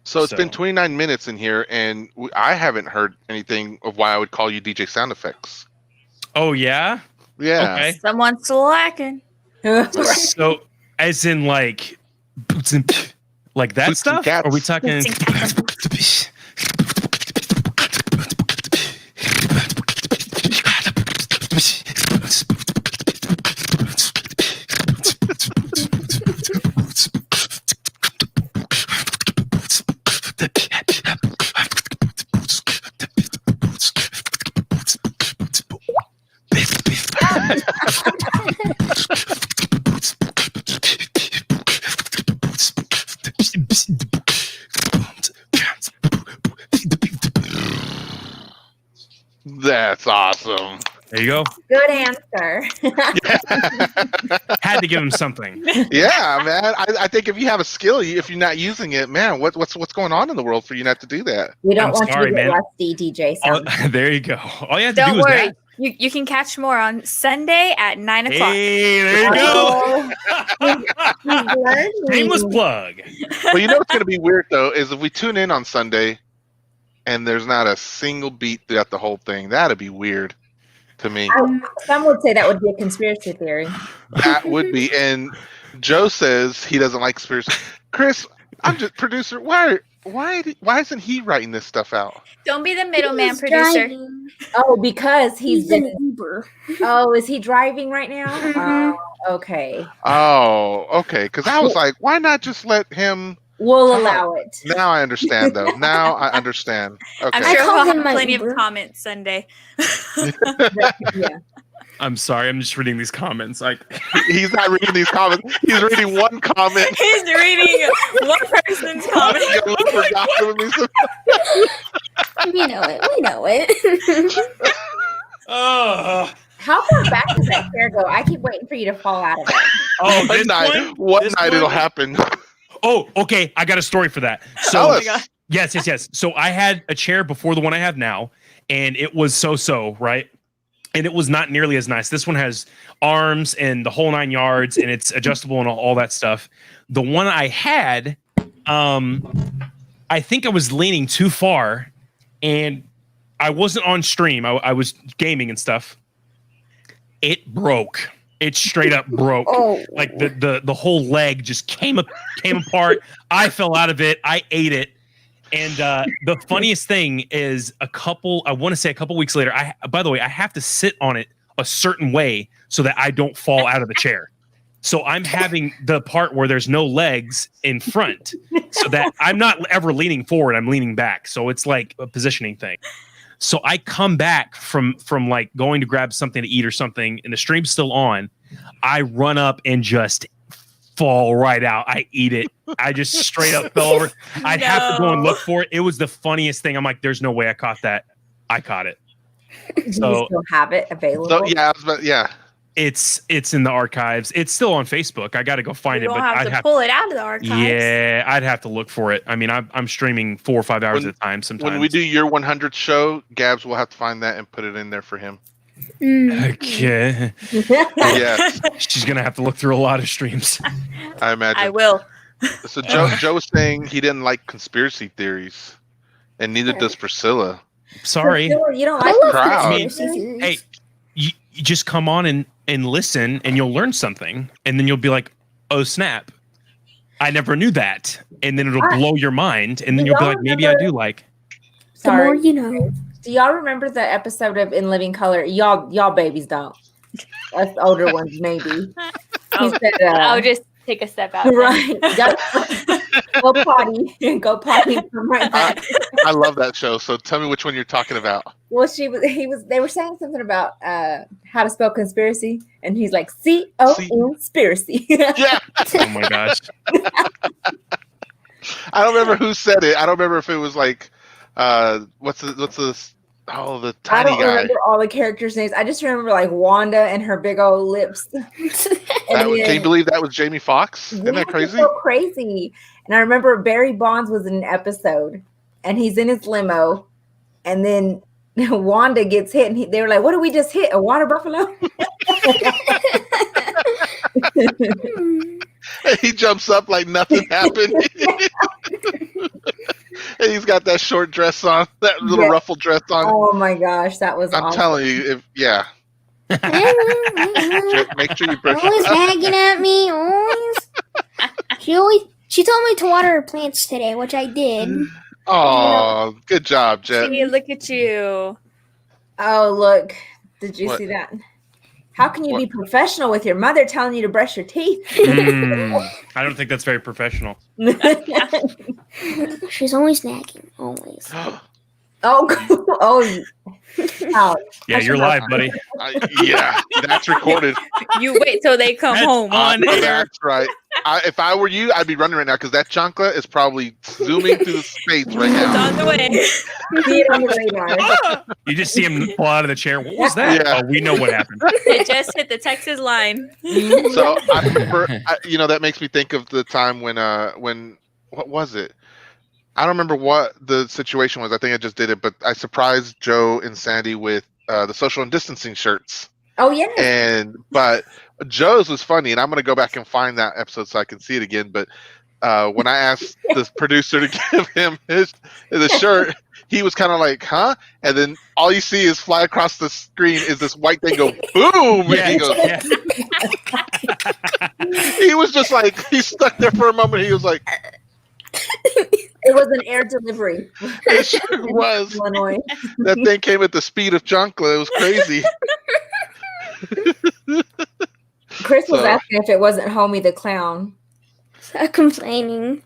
S2: So it's been
S7: So-
S2: 29 minutes in here, and I haven't heard anything of why I would call you DJ Sound Effects.
S7: Oh yeah.
S2: Yeah.
S7: Okay.
S3: Someone's slacking.
S7: So as in like boots and like that
S2: Boots and
S7: stuff?
S2: cats.
S7: Are we talking?
S3: Boots
S2: That's awesome.
S7: There you go.
S4: Good answer.
S7: Had to give him something.
S2: Yeah, man. I think if you have a skill, if you're not using it, man, what's going on in the world for you not to do that?
S4: We don't
S7: I'm
S4: want
S7: sorry,
S4: you to get
S7: man.
S4: rusty, DJ.
S7: Oh,
S4: Sound.
S7: there you go. All you have to
S3: Don't
S7: do is
S3: worry.
S7: that.
S3: You can catch more on Sunday at 9 o'clock.
S7: Hey, there you
S4: Oh,
S7: go.
S4: learning.
S7: Shameless plug.
S2: Well, you know what's going to be weird though is if we tune in on Sunday and there's not a single beat throughout the whole thing. That'd be weird to me.
S4: Some would say that would be a conspiracy theory.
S2: That would be. And Joe says he doesn't like conspiracy. Chris, I'm just producer. Why isn't he writing this stuff out?
S3: Don't be the middleman,
S6: He's
S3: producer.
S6: driving.
S4: Oh, because
S6: He's in Uber.
S4: Oh, is he driving right now?
S6: Mhm.
S4: Oh, okay.
S2: Oh, okay. Because I was like, why not just let him?
S4: We'll allow it.
S2: Now I understand, though. Now I understand.
S3: I'm
S2: Okay.
S6: I
S3: sure
S6: called
S3: we'll
S6: him
S3: have
S6: my
S3: plenty
S6: Uber.
S3: of comments Sunday.
S4: Yeah.
S7: I'm sorry. I'm just reading these comments. Like,
S2: He's not reading these comments. He's reading one comment.
S3: He's reading one person's comment.
S2: He's gonna look for gossip.
S6: We know it. We know it.
S7: oh,
S4: How far back does that chair go? I keep waiting for you to fall out of it.
S7: oh,
S2: One
S7: this
S2: night,
S7: one?
S2: one night it'll happen.
S7: Oh, okay. I got a story for that. So,
S2: Tell us.
S7: yes. So I had a chair before the one I have now, and it was so, right? And it was not nearly as nice. This one has arms and the whole 9 yards, and it's adjustable and all that stuff. The one I had, I think I was leaning too far, and I wasn't on stream. I was gaming and stuff. It broke. It straight up broke.
S4: Oh,
S7: Like the whole leg just came apart. I fell out of it. I ate it. And the funniest thing is a couple weeks later, by the way, I have to sit on it a certain way so that I don't fall out of the chair. So I'm having the part where there's no legs in front so that I'm not ever leaning forward. I'm leaning back. So it's like a positioning thing. So I come back from like going to grab something to eat or something, and the stream's still on. I run up and just fall right out. I eat it. I just straight up fell over. I'd have to go and look for it. It was the funniest thing. I'm like, there's no way I caught that. I caught it.
S4: do you
S7: So
S4: still have it available?
S2: So, yeah.
S7: it's in the archives. It's still on Facebook. I got to go find
S3: You
S7: it,
S3: don't
S7: but
S3: have to pull it out of the archives.
S7: yeah, I'd have to look for it. I mean, I'm streaming 4 or 5 hours at a time sometimes.
S2: When we do your 100th show, Gabs will have to find that and put it in there for him.
S6: Mm.
S7: Okay.
S2: Yes,
S7: She's gonna have to look through a lot of streams.
S2: I imagine.
S3: I will.
S2: So Joe was saying he didn't like conspiracy theories, and neither does Priscilla.
S7: Sorry.
S4: You don't
S6: I
S4: like
S6: love
S2: Proud.
S6: conspiracy theories.
S7: Hey, you just come on and listen, and you'll learn something, and then you'll be like, "Oh snap! I never knew that," and then it'll blow your mind, and then you'll be like, "Maybe I do like."
S6: The more
S4: Sorry.
S6: you know.
S4: Do y'all remember the episode of In Living Color? Y'all babies don't. Us older ones maybe. He
S3: Oh,
S4: said,
S3: I'll just take a step out. then.
S4: right. Go potty. Go potty. Come right back.
S2: I love that show. So tell me which one you're talking about.
S4: Well, they were saying something about how to spell conspiracy, and he's like C-O-N-spiracy.
S2: Yeah,
S7: Oh my gosh!
S2: I don't remember who said it. I don't remember if it was like, what's the the
S4: I
S2: tiny
S4: don't
S2: guy.
S4: remember all the characters' names. I just remember like Wanda and her big old lips.
S2: Can you believe that was Jamie Foxx? Isn't that crazy?
S4: So crazy. And I remember Barry Bonds was in an episode, and he's in his limo, and then Wanda gets hit, and they were like, "What did we just hit? A water buffalo?"
S2: He jumps up like nothing happened. And he's got that short dress on, that little ruffled dress on.
S4: Oh my gosh, that was
S2: I'm
S4: awesome.
S2: telling you, make sure you brush
S6: Always
S2: it up.
S6: nagging at me. She told me to water her plants today, which I did.
S2: Oh, good job, Jet.
S3: See, look at you.
S4: Oh, look. Did you
S2: What?
S4: see that? How can you
S2: What?
S4: be professional with your mother telling you to brush your teeth?
S7: I don't think that's very professional.
S6: She's always nagging. Always.
S4: Oh, oh, ouch.
S7: Yeah, you're live, buddy.
S2: Yeah, that's recorded.
S3: You wait till they come
S7: That's
S3: home.
S7: on air.
S2: That's right. If I were you, I'd be running right now because that chancla is probably zooming through the space right
S3: It's
S2: now.
S3: on the way.
S4: See it on the radar.
S7: You just see him pull out of the chair. What was that?
S2: Yeah.
S7: Oh, we know what happened.
S3: It just hit the Texas line.
S2: So I remember, that makes me think of the time when what was it? I don't remember what the situation was. I think I just did it, but I surprised Joe and Sandy with the social and distancing shirts.
S4: Oh, yeah.
S2: But Joe's was funny, and I'm gonna go back and find that episode so I can see it again. But when I asked the producer to give him the shirt, he was kind of like, "Huh?" And then all you see is fly across the screen is this white thing go boom, and he goes.
S7: Yeah.
S2: He was just like he stuck there for a moment. He was like,
S4: It was an air delivery.
S2: "It sure was."
S4: Illinois.
S2: That thing came at the speed of chancla. It was crazy.
S4: Chris was
S2: So-
S4: asking if it wasn't Homie the Clown.
S6: Stop complaining.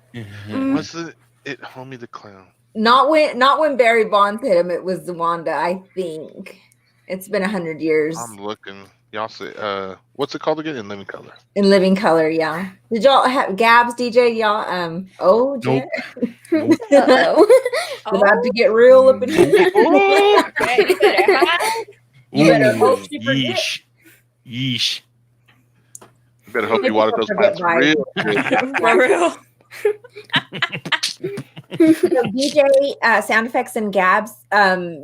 S2: Was it Homie the Clown?
S4: Not when Barry Bonds hit him. It was Wanda, I think. It's been 100 years.
S2: I'm looking. Y'all say, what's it called again? In Living Color.
S4: In Living Color, yeah. Did y'all have Gabs, DJ? Y'all,
S7: Nope.
S6: Uh-oh.
S4: about to get real up in here.
S3: Okay, you better hide.
S4: You better
S7: Ooh,
S4: hope she forgets.
S7: yeesh. Yeesh.
S2: You better hope you water those plants real good.
S3: For real.
S4: So DJ, sound effects and Gabs.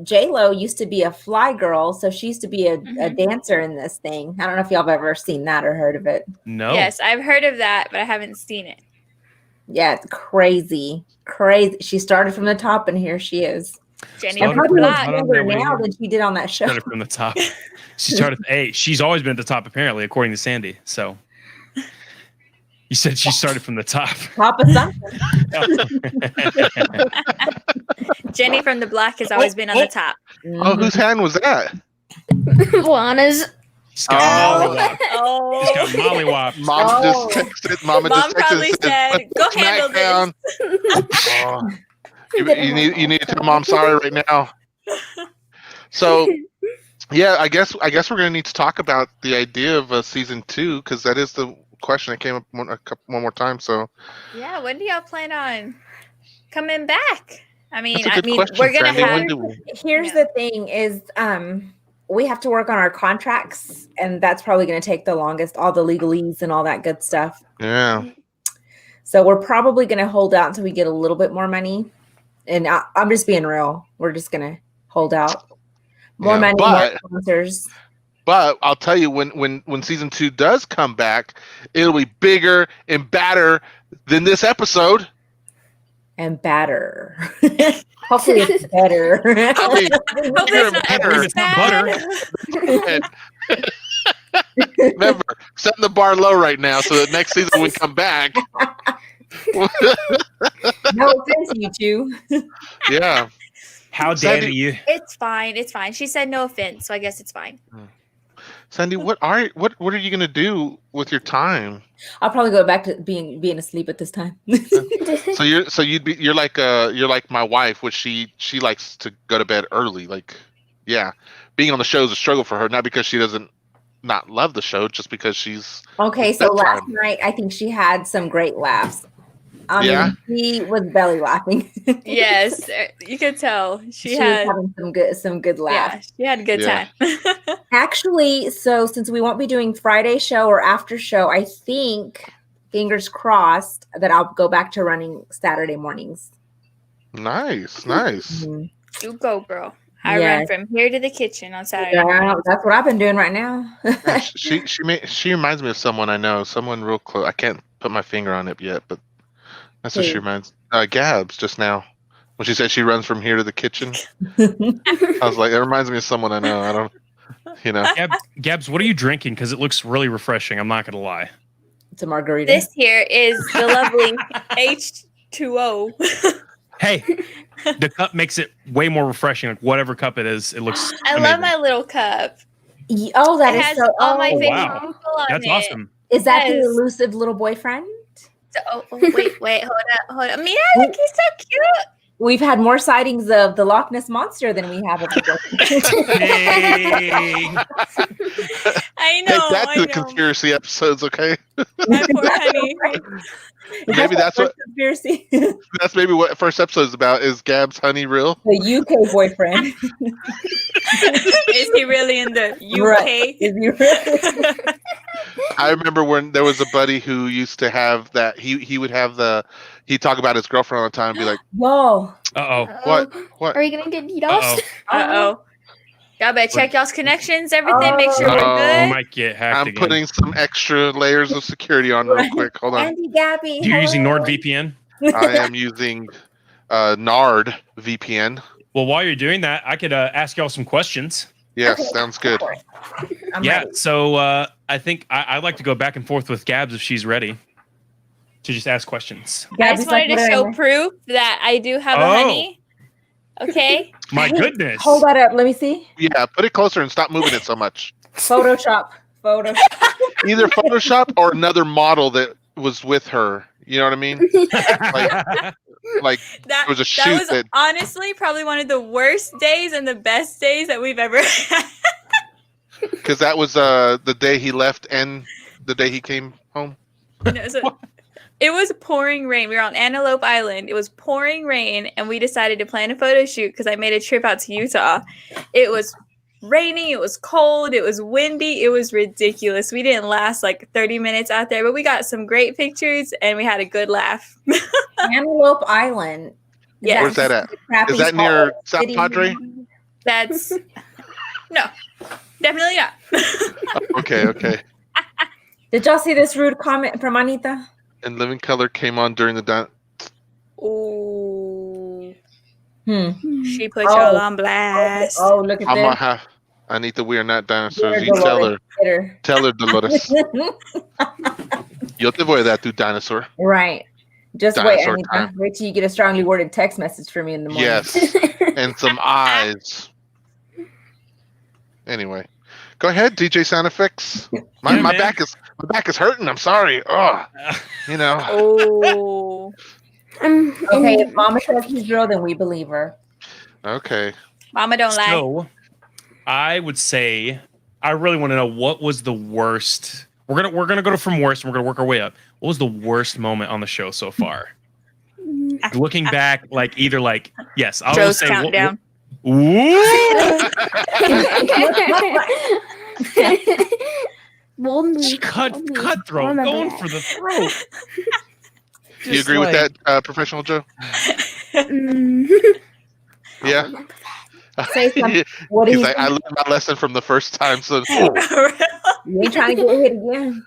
S4: J-Lo used to be a fly girl, so she used to be a dancer in this thing. I don't know if y'all have ever seen that or heard of it.
S7: No.
S3: Yes, I've heard of that, but I haven't seen it.
S4: Yeah, it's crazy. Crazy. She started from the top and here she is.
S3: Jenny
S7: Started
S3: from
S7: from
S3: the
S7: the
S3: block.
S7: bottom.
S4: Younger
S7: there we
S4: now
S7: go.
S4: than she did on that show.
S7: Started from the top. She started. Hey, she's always been at the top, apparently, according to Sandy. So you said she started from the top.
S4: Top of something.
S3: Jenny from the block has always been on the top.
S2: Oh, whose hand was that?
S6: Juana's.
S7: She's got mollywop.
S3: Oh,
S7: She's got mollywop.
S2: Mom
S4: Oh.
S2: just texted. Mama
S3: Mom
S2: just texted
S3: probably
S2: and
S3: said, "Go handle
S2: "Smackdown." Oh, you need to tell Mom sorry right now. So, yeah, I guess we're gonna need to talk about the idea of season 2 because that is the question that came up one more time. So
S3: Yeah, when do y'all plan on coming back? I mean,
S2: that's a good question,
S3: we're gonna
S2: Sandy.
S3: have.
S2: When do we?
S4: Here's
S3: Yeah.
S4: the thing is we have to work on our contracts and that's probably going to take the longest, all the legalese and all that good stuff.
S2: Yeah.
S4: So we're probably going to hold out until we get a little bit more money. And I'm just being real. We're just going to hold out. More
S2: Yeah,
S4: money,
S2: but-
S4: more sponsors.
S2: But I'll tell you, when season 2 does come back, it'll be bigger and badder than this episode.
S4: And batter. Hopefully it's better.
S2: I mean,
S3: Hope
S2: bigger
S3: it's
S2: and
S3: not
S2: better.
S3: as bad.
S2: Remember, setting the bar low right now, so that next season when we come back.
S4: No offense, you two.
S2: Yeah.
S7: How dare
S2: Sandy-
S7: you?
S3: It's fine. It's fine. She said no offense, so I guess it's fine.
S2: Sandy, what are you gonna do with your time?
S4: I'll probably go back to being asleep at this time.
S2: So you're like my wife, which she likes to go to bed early. Like, yeah, being on the show is a struggle for her, not because she doesn't not love the show, just because she's
S4: Okay, so
S2: That's
S4: last
S2: fine.
S4: night I think she had some great laughs. I
S2: Yeah?
S4: mean, she was belly laughing.
S3: Yes, you could tell she
S4: was
S3: had.
S4: having some good laughs.
S3: Yeah, she had a good
S2: Yeah.
S3: time.
S4: Actually, so since we won't be doing Friday show or after show, I think fingers crossed that I'll go back to running Saturday mornings.
S2: nice.
S4: Mhm.
S3: You go, girl. I
S4: Yes.
S3: run from here to the kitchen on Saturday.
S4: Yeah,
S3: morning.
S4: that's what I've been doing right now.
S2: Yeah, she reminds me of someone I know, someone real close. I can't put my finger on it yet, but that's what she
S4: Who?
S2: reminds. Gabs just now when she said she runs from here to the kitchen. I was like, it reminds me of someone I know. I don't, you know.
S7: Gabs, what are you drinking? Because it looks really refreshing. I'm not gonna lie.
S4: It's a margarita.
S3: This here is the lovely H2O.
S7: Hey, the cup makes it way more refreshing. Like whatever cup it is, it looks.
S3: I
S7: amazing.
S3: love my little cup.
S4: Oh, that
S3: It
S4: is
S3: has
S4: so.
S3: all my
S4: oh,
S3: favorite
S7: wow.
S3: people on
S7: That's
S3: it.
S7: awesome.
S4: Is that the
S3: Yes.
S4: elusive little boyfriend?
S3: Oh, wait, hold up. Mira, look, he's so cute.
S4: We've had more sightings of the Loch Ness monster than we have of the
S7: Hey.
S3: I know.
S2: Take that
S3: I
S2: to the
S3: know.
S2: conspiracy episodes, okay?
S3: My poor honey.
S2: Maybe that's what
S4: conspiracy.
S2: that's maybe what first episode is about. Is Gab's honey real?
S4: The UK boyfriend.
S3: Is he really in the
S4: Right.
S3: UK?
S4: Is he really?
S2: I remember when there was a buddy who used to have that. He would have he'd talk about his girlfriend all the time and be like,
S4: Whoa.
S7: Uh-oh.
S2: What? What?
S6: Are we gonna get DDoS?
S7: Uh-oh.
S3: Uh-oh. Y'all better check y'all's connections, everything. Make sure
S2: Oh.
S3: we're
S7: We
S3: good.
S7: might get hacked
S2: I'm
S7: again.
S2: putting some extra layers of security on real quick. Hold on.
S4: Andy Gabby.
S7: You're using
S4: hello.
S7: NordVPN?
S2: I am using Nard VPN.
S7: Well, while you're doing that, I could ask y'all some questions.
S2: Yes,
S4: Okay,
S2: sounds good.
S4: go for it. I'm
S7: Yeah,
S4: ready.
S7: so I think I'd like to go back and forth with Gabs if she's ready to just ask questions.
S3: I
S4: Gabby's
S3: just wanted
S4: like,
S3: to
S4: what
S3: show
S4: am I?
S3: proof that I do have a
S7: Oh.
S3: honey. Okay.
S7: My
S4: Hey,
S7: goodness.
S4: Hold that up. Let me see.
S2: Yeah, put it closer and stop moving it so much.
S4: Photoshop. Photoshop.
S2: Either Photoshop or another model that was with her. You know what I mean? Like
S3: That,
S2: It was a
S3: that
S2: shoot
S3: was
S2: that-
S3: honestly probably one of the worst days and the best days that we've ever had.
S2: because that was the day he left and the day he came home.
S3: No, so it was pouring rain. We were on Antelope Island. It was pouring rain, and we decided to plan a photo shoot because I made a trip out to Utah. It was raining. It was cold. It was windy. It was ridiculous. We didn't last like 30 minutes out there, but we got some great pictures, and we had a good laugh.
S4: Antelope Island.
S3: Yeah.
S2: Where's that at?
S4: Crappy
S2: Is that near
S4: small
S2: South
S4: city?
S2: Padre?
S3: That's no, definitely not.
S2: Okay.
S4: Did y'all see this rude comment from Anita?
S2: And Living Color came on during the
S3: Ooh, she put
S4: Oh.
S3: y'all on blast.
S4: Oh, look at
S2: I'm gonna
S4: this.
S2: have Anita. We are not dinosaurs.
S4: Dear
S2: You tell her.
S4: Dolores.
S2: Tell her, Dolores. Yo te voy a dar tu dinosaur.
S4: Right. Just wait,
S2: Dinosaur
S4: Anita.
S2: time.
S4: Wait till you get a strongly worded text message from me in the morning.
S2: Yes, and some eyes. Anyway, go ahead, DJ Sound Effects. My
S7: Yeah, man.
S2: back is hurting. I'm sorry. Oh, you know.
S3: Oh,
S4: Okay, if Mama says he's real, then we believe her.
S2: Okay.
S3: Mama don't lie.
S7: So, I would say I really want to know what was the worst. We're gonna go from worst, and we're gonna work our way up. What was the worst moment on the show so far? Looking back, yes, I will
S3: Joe's
S7: say
S3: countdown.
S7: Ooh, cutthroat, going for the throat.
S2: Do you agree with that, Professional Joe? Yeah.
S4: Say something. What do
S2: He's
S4: you
S2: like, I learned my lesson from the first time, so
S4: You ain't trying to get hit again.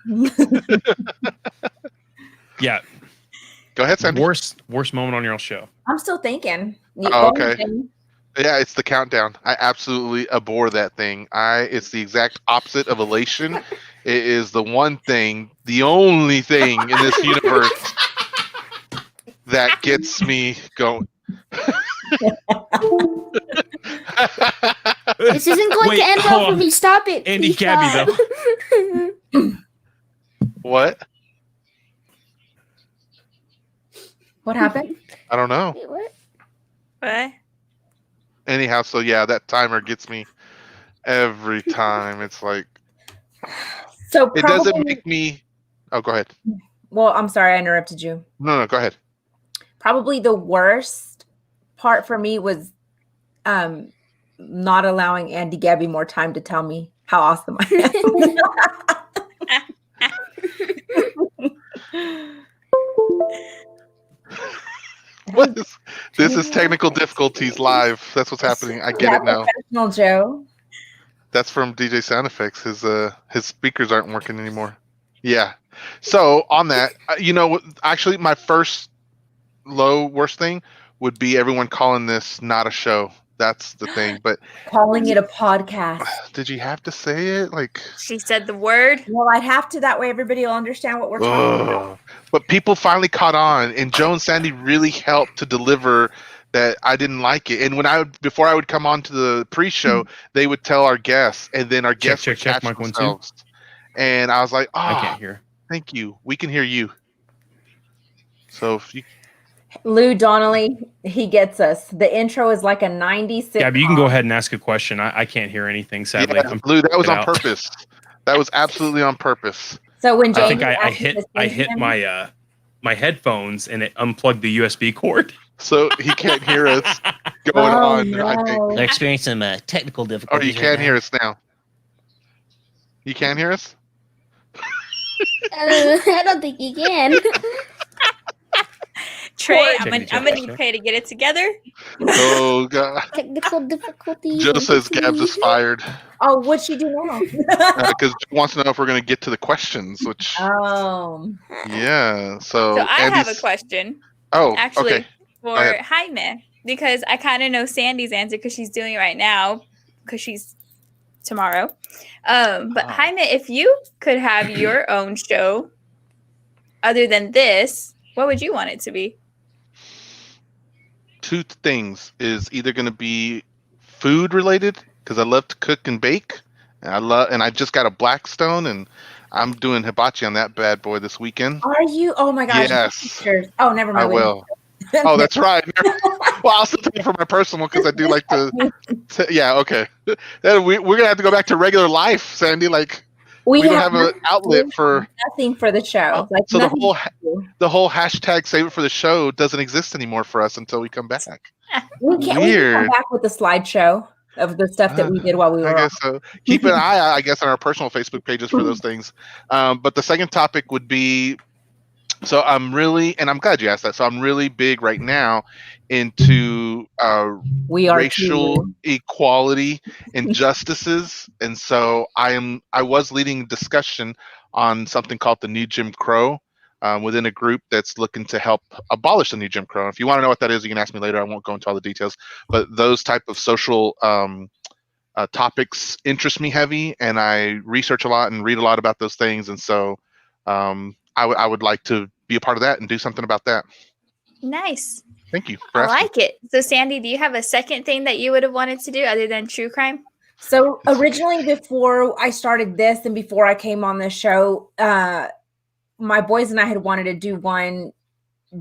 S7: Yeah,
S2: go ahead, Sandy.
S7: worst moment on your show.
S4: I'm still thinking.
S2: Oh, okay. Yeah, it's the countdown. I absolutely abhor that thing. It's the exact opposite of elation. It is the one thing, the only thing in this universe that gets me going.
S6: This isn't going
S7: Wait,
S6: to end
S7: hold
S6: well for
S7: on.
S6: me. Stop it.
S7: Andy
S6: Please
S7: Gabby,
S6: stop.
S2: What?
S4: What happened?
S2: I don't know.
S6: Wait, what?
S3: What?
S2: Anyhow, so yeah, that timer gets me every time. It's like
S4: So
S2: it doesn't make me. Oh, go ahead.
S4: Well, I'm sorry I interrupted you.
S2: No, go ahead.
S4: Probably the worst part for me was not allowing Andy Gabby more time to tell me how awesome I am.
S2: What is this? Is technical difficulties live. That's what's happening. I get it now.
S4: Professional Joe.
S2: That's from DJ Sound Effects. His speakers aren't working anymore. Yeah. So on that, actually, my first worst thing would be everyone calling this not a show. That's the thing. But
S4: Calling it a podcast.
S2: did you have to say it? Like,
S3: She said the word.
S4: Well, I'd have to. That way everybody will understand what we're talking about.
S2: ugh. But people finally caught on, and Joe and Sandy really helped to deliver that I didn't like it. And before I would come on to the pre-show, they would tell our guests, and then our guests would
S7: check,
S2: catch
S7: mic 1 2.
S2: themselves. And I was like,
S7: I
S2: oh,
S7: can't hear.
S2: thank you. We can hear you. So if you
S4: Lou Donnelly, he gets us. The intro is like a 90s sitcom.
S7: Gabby, you can go ahead and ask a question. I can't hear anything, sadly.
S2: Yeah, Lou, that was
S7: it
S2: on
S7: out.
S2: purpose. That was absolutely on purpose.
S4: So when
S7: I think
S4: Jamie
S7: I
S4: asked me to
S7: hit
S4: sing him-
S7: my headphones and it unplugged the USB cord.
S2: So he can't hear us going
S4: Oh,
S2: on. I think.
S4: no.
S9: They're experiencing some technical
S2: Oh,
S9: difficulties.
S2: you can hear us now. You can hear us?
S6: I don't think you can.
S3: Trey, I'm
S7: Technical
S3: gonna need
S7: check.
S3: Trey to get it together.
S2: Oh god.
S6: Technical difficulties.
S2: Joe says Gabs is fired
S4: Oh, what'd she do now?
S2: because Joe wants to know if we're going to get to the questions. Which,
S4: Oh.
S2: yeah. So,
S3: So I have a
S2: Andy's-
S3: question,
S2: Oh,
S3: actually,
S2: okay.
S3: for
S2: ahead.
S3: Jaime, because I kind of know Sandy's answer because she's doing it right now because she's tomorrow. But Jaime, if you could have your own show other than this, what would you want it to be?
S2: Two things is either going to be food related because I love to cook and bake. And I just got a Blackstone and I'm doing hibachi on that bad boy this weekend.
S4: Are you? Oh my gosh.
S2: Yes.
S4: Pictures. Oh, never
S2: I
S4: mind.
S2: will. Oh, that's right. Well, I'll still take it for my personal because I do like to. Yeah, okay. Then we're gonna have to go back to regular life, Sandy. Like we don't have an outlet for.
S4: nothing for the show. Like
S2: So the
S4: nothing
S2: whole
S4: to do.
S2: the whole hashtag save it for the show doesn't exist anymore for us until we come back.
S4: We can come
S2: Weird.
S4: back with the slideshow of the stuff that we did while we were
S2: I
S4: off.
S2: guess so. Keep an eye, I guess, on our personal Facebook pages for those things. But the second topic would be. So I'm really, and I'm glad you asked that. So I'm really big right now into
S4: We are
S2: racial
S4: too.
S2: equality and justices, and so I was leading a discussion on something called the New Jim Crow within a group that's looking to help abolish the New Jim Crow. If you want to know what that is, you can ask me later. I won't go into all the details, but those type of social topics interest me heavy, and I research a lot and read a lot about those things, and so I would like to be a part of that and do something about that.
S3: Nice.
S2: Thank you for
S3: I
S2: asking.
S3: like it. So, Sandy, do you have a second thing that you would have wanted to do other than true crime?
S4: So originally, before I started this and before I came on the show, my boys and I had wanted to do one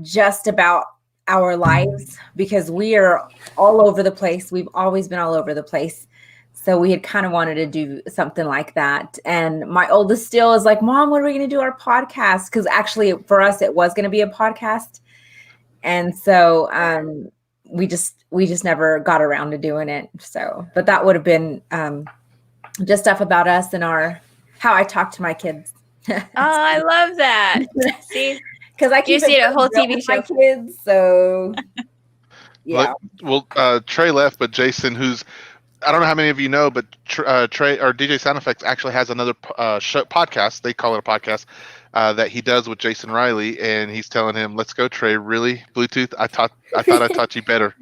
S4: just about our lives because we are all over the place. We've always been all over the place. So we had kind of wanted to do something like that. And my oldest still is like, Mom, when are we going to do our podcast? Because actually for us, it was going to be a podcast. And so we just never got around to doing it. So, but that would have been just stuff about us and how I talk to my kids.
S3: Oh, I love that. See,
S4: Because I keep
S3: You see
S4: it
S3: a whole
S4: real
S3: TV
S4: with my
S3: show.
S4: kids. So yeah.
S2: Well, Trey left, but Jason, who's I don't know how many of you know, but Trey or DJ Sound Effects actually has another podcast. They call it a podcast that he does with Jason Riley, and he's telling him, "Let's go, Trey. Really, Bluetooth? I thought I taught you better."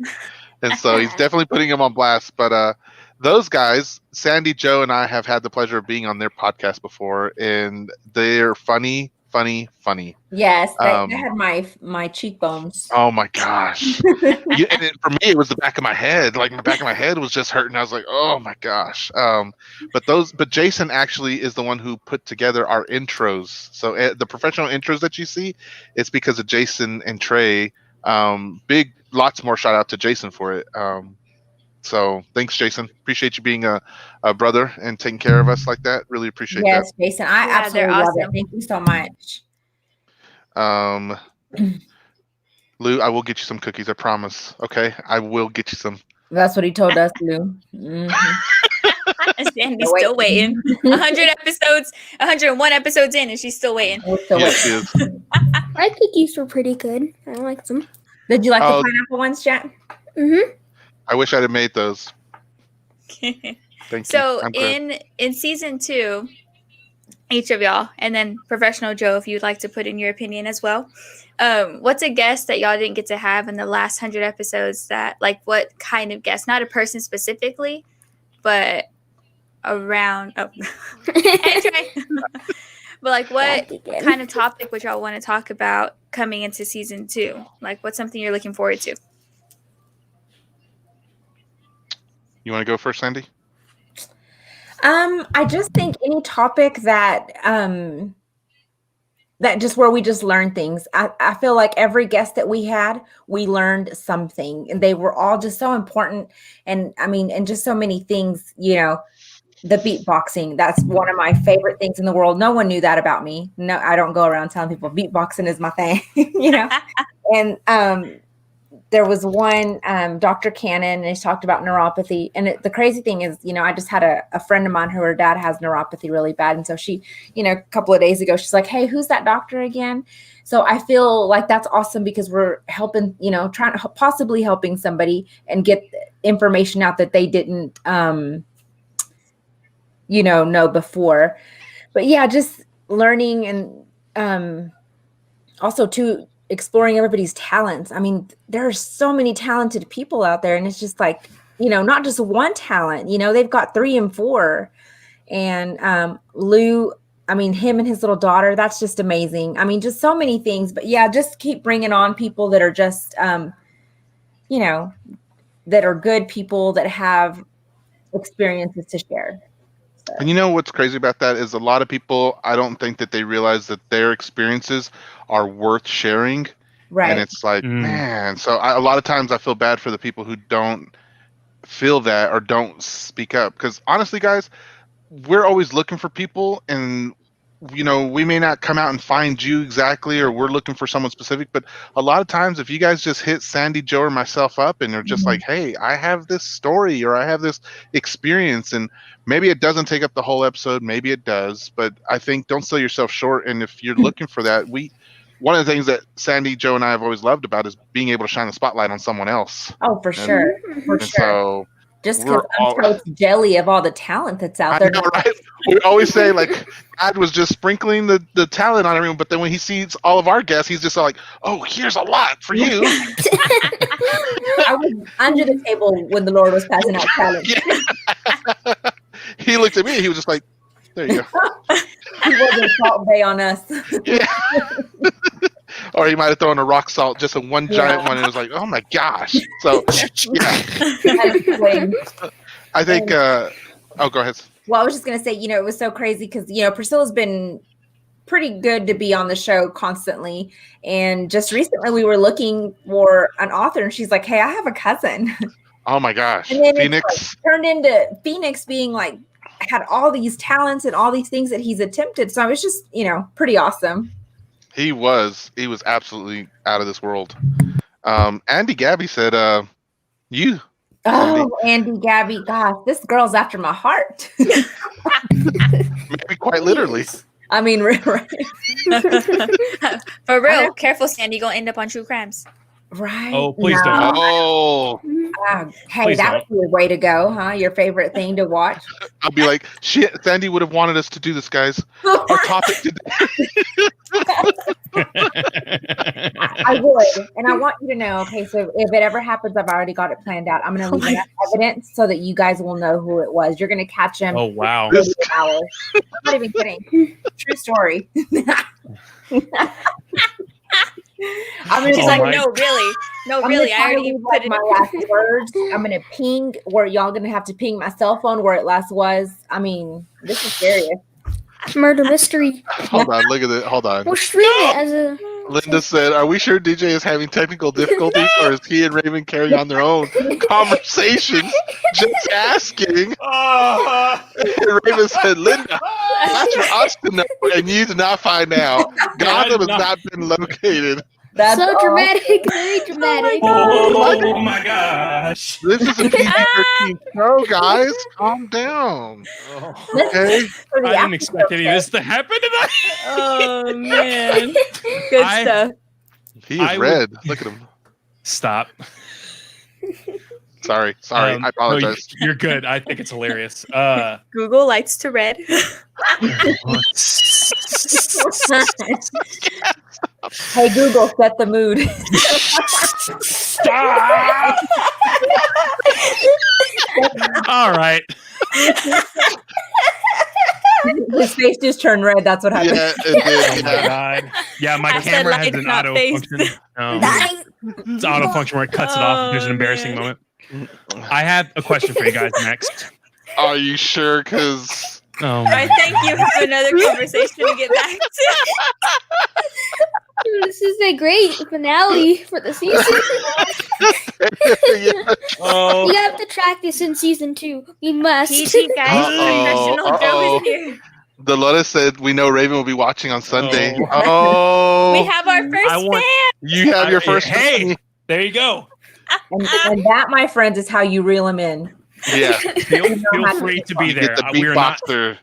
S2: And so he's definitely putting him on blast. But those guys, Sandy, Joe, and I have had the pleasure of being on their podcast before, and they're funny.
S4: Yes,
S2: Um,
S4: they had my cheekbones.
S2: Oh my gosh! And for me, it was the back of my head. Like the back of my head was just hurting. I was like, "Oh my gosh!" But Jason actually is the one who put together our intros. So the professional intros that you see, it's because of Jason and Trey. Lots more shout out to Jason for it. So thanks, Jason. Appreciate you being a brother and taking care of us like that. Really appreciate
S4: Yes, Jason, I
S3: Yeah, they're
S4: absolutely love
S3: awesome.
S4: it. Thank you so much.
S2: that. Lou, I will get you some cookies. I promise. Okay, I will get you some.
S4: That's what he told us, Lou. Mhm.
S3: Sandy's
S4: Wait.
S3: still waiting. 100 episodes, 101 episodes in, and she's still waiting.
S4: We're still
S2: Yes,
S4: waiting.
S2: she is.
S6: My cookies were pretty good. I liked them.
S4: Did you like
S2: Oh.
S4: the pineapple ones, Jack?
S6: Mm-hmm.
S2: I wish I'd have made those. Thank you.
S3: So
S2: I'm glad.
S3: in season 2, each of y'all, and then professional Joe, if you'd like to put in your opinion as well. What's a guest that y'all didn't get to have in the last 100 episodes? That like what kind of guest? Not a person specifically, but around. Oh, Hey, Trey. But like what kind of topic would y'all want to talk about coming into season 2? Like what's something you're looking forward to?
S2: You want to go first, Sandy?
S4: I just think any topic that that just where we just learned things. I feel like every guest that we had, we learned something, and they were all just so important. And I mean, and just so many things, you know, the beatboxing, that's one of my favorite things in the world. No one knew that about me. No, I don't go around telling people beatboxing is my thing, you know. And there was one, Dr. Cannon, and he talked about neuropathy. And the crazy thing is, you know, I just had a friend of mine who her dad has neuropathy really bad. And so she, you know, a couple of days ago, she's like, hey, who's that doctor again? So I feel like that's awesome because we're helping, you know, possibly helping somebody and get information out that they didn't, you know before. But yeah, just learning and also too, exploring everybody's talents. I mean, there are so many talented people out there, and it's just like, you know, not just one talent, you know, they've got 3 and 4. And Lou, I mean, him and his little daughter, that's just amazing. I mean, just so many things. But yeah, just keep bringing on people that are just, you know, that are good people that have experiences to share. So.
S2: And you know what's crazy about that is a lot of people, I don't think that they realize that their experiences are worth sharing.
S4: Right.
S2: And it's like, man, so a lot of times I feel bad for the people who don't feel that or don't speak up. Because honestly, guys, we're always looking for people, and you know, we may not come out and find you exactly, or we're looking for someone specific, but a lot of times if you guys just hit Sandy, Joe, or myself up and they're just like, hey, I have this story or I have this experience, and maybe it doesn't take up the whole episode, maybe it does, but I think don't sell yourself short. And if you're looking for that, one of the things that Sandy, Joe, and I have always loved about is being able to shine the spotlight on someone else.
S4: Oh, for sure. For sure.
S2: So
S4: just because I'm so jelly of all the talent that's out there.
S2: I know, right? We always say, like, God was just sprinkling the talent on everyone, but then when he sees all of our guests, he's just like, oh, here's a lot for you.
S4: I was under the table when the Lord was passing out talent.
S2: Yeah. He looked at me, he was just like, there you go.
S4: He wasn't Salt Bay on us.
S2: Yeah. Or he might have thrown a rock salt, just a one giant one, and it was like, oh my gosh. So, yeah. I think, go ahead.
S4: Well, I was just going to say, you know, it was so crazy because, you know, Priscilla's been pretty good to be on the show constantly. And just recently we were looking for an author, and she's like, hey, I have a cousin.
S2: Oh my gosh.
S4: And then
S2: Phoenix.
S4: It's like turned into Phoenix being like, had all these talents and all these things that he's attempted. So it was just, you know, pretty awesome.
S2: He was absolutely out of this world. Andy Gabby said, you.
S4: Oh, Andy Gabby, gosh, this girl's after my heart.
S2: Maybe quite literally.
S4: I mean, right.
S3: For real, careful, Sandy, you're gonna end up on True Crimes.
S4: Right.
S7: Oh, please don't.
S2: Oh.
S4: Hey,
S7: Please
S4: that
S7: don't.
S4: would be a way to go, huh? Your favorite thing to watch?
S2: I'll be like, shit, Sandy would have wanted us to do this, guys. Our topic today.
S4: I would. And I want you to know, okay, so if it ever happens, I've already got it planned out. I'm going to leave enough evidence so that you guys will know who it was. You're going to catch him.
S7: Oh, wow.
S4: I'm not even kidding. True story.
S3: She's like, no, really. No, really. I already put it
S4: my last words. I'm going to ping where y'all going to have to ping my cell phone where it last was. I mean, this is serious.
S6: Murder mystery.
S2: Hold on, look at it. Hold on.
S6: We'll stream it as a.
S2: Linda said, are we sure DJ is having technical difficulties, or is he and Raven carrying on their own conversations? Just asking. And Raven said, Linda, that's for us to know, and you did not find out. Gotham has not been located.
S4: That's
S6: so
S4: all.
S6: dramatic. Very dramatic.
S7: Oh my gosh.
S2: This is a PG-13 show, guys. Calm down. Okay.
S4: For the
S7: I didn't
S4: after
S7: expect any of
S4: show.
S7: this to happen tonight.
S3: Oh man. Good stuff.
S2: He is
S7: I would-
S2: red. Look at him.
S7: Stop.
S2: Sorry. I
S7: No,
S2: apologize.
S7: you're good. I think it's hilarious.
S3: Google lights to red.
S4: Hey, Google, set the mood.
S7: All right.
S4: His face just turned red. That's what happened.
S2: Yeah, it
S7: Oh
S2: did.
S7: my
S2: Yeah.
S7: god. Yeah, my
S3: I said
S7: camera has
S3: lights,
S7: an
S3: not
S7: auto
S3: face.
S7: function. It's auto function where it cuts it off if there's an
S3: Oh,
S7: embarrassing
S3: man.
S7: moment. I have a question for you guys next.
S2: Are you sure? Because
S7: Oh,
S3: All right, thank you. Have another conversation to get back to.
S6: This is a great finale for the season.
S2: Yeah.
S7: oh.
S6: We have to track this in season 2. We must.
S3: PG guys, professional Joe is here.
S2: Dolores said we know Raven will be watching on Sunday.
S7: Oh.
S2: Oh,
S3: We have our first
S7: I want-
S3: fan.
S2: you have your first.
S7: Hey, there you go.
S4: And that, my friends, is how you reel them in.
S2: Yeah.
S7: Feel free to be
S2: You
S7: there.
S2: get the
S7: We are not.
S2: beatboxer.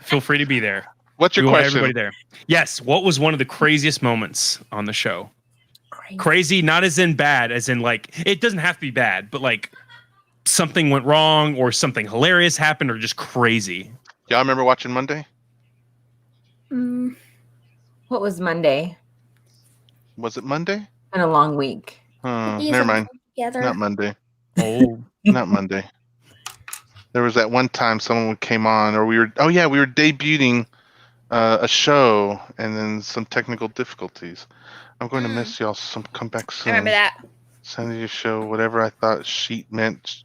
S7: Feel free to be there.
S2: What's your
S7: We want
S2: question?
S7: everybody there. Yes. What was one of the craziest moments on the show? Crazy, not as in bad, as in like it doesn't have to be bad, but like something went wrong or something hilarious happened or just crazy.
S2: Y'all remember watching Monday?
S6: Mm,
S4: What was Monday?
S2: Was it Monday?
S4: Been a long week.
S6: these
S2: Never
S6: are
S2: mind.
S6: Together.
S2: Not Monday.
S7: Oh,
S2: Not Monday. There was that one time someone came on, or we were debuting a show, and then some technical difficulties. I'm going to miss y'all. Some come back
S3: I
S2: soon.
S3: remember that.
S2: Send you a show, whatever I thought sheet meant.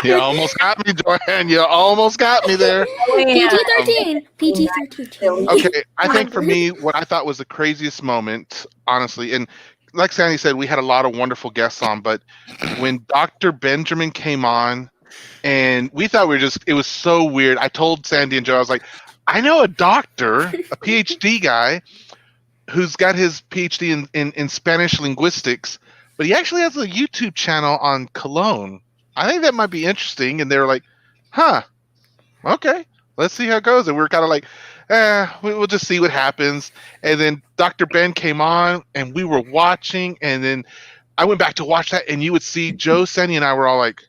S2: You almost got me, Joanne. You almost got me there.
S6: PG-13. PG-13.
S2: Okay, I think for me, what I thought was the craziest moment, honestly, and like Sandy said, we had a lot of wonderful guests on, but when Dr. Benjamin came on, and we thought it was so weird. I told Sandy and Joe, I was like, I know a doctor, a PhD guy, who's got his PhD in Spanish linguistics, but he actually has a YouTube channel on Cologne. I think that might be interesting. And they were like, huh, okay, let's see how it goes. And we were kind of like, we'll just see what happens. And then Dr. Ben came on and we were watching. And then I went back to watch that, and you would see Joe, Sandy, and I were all like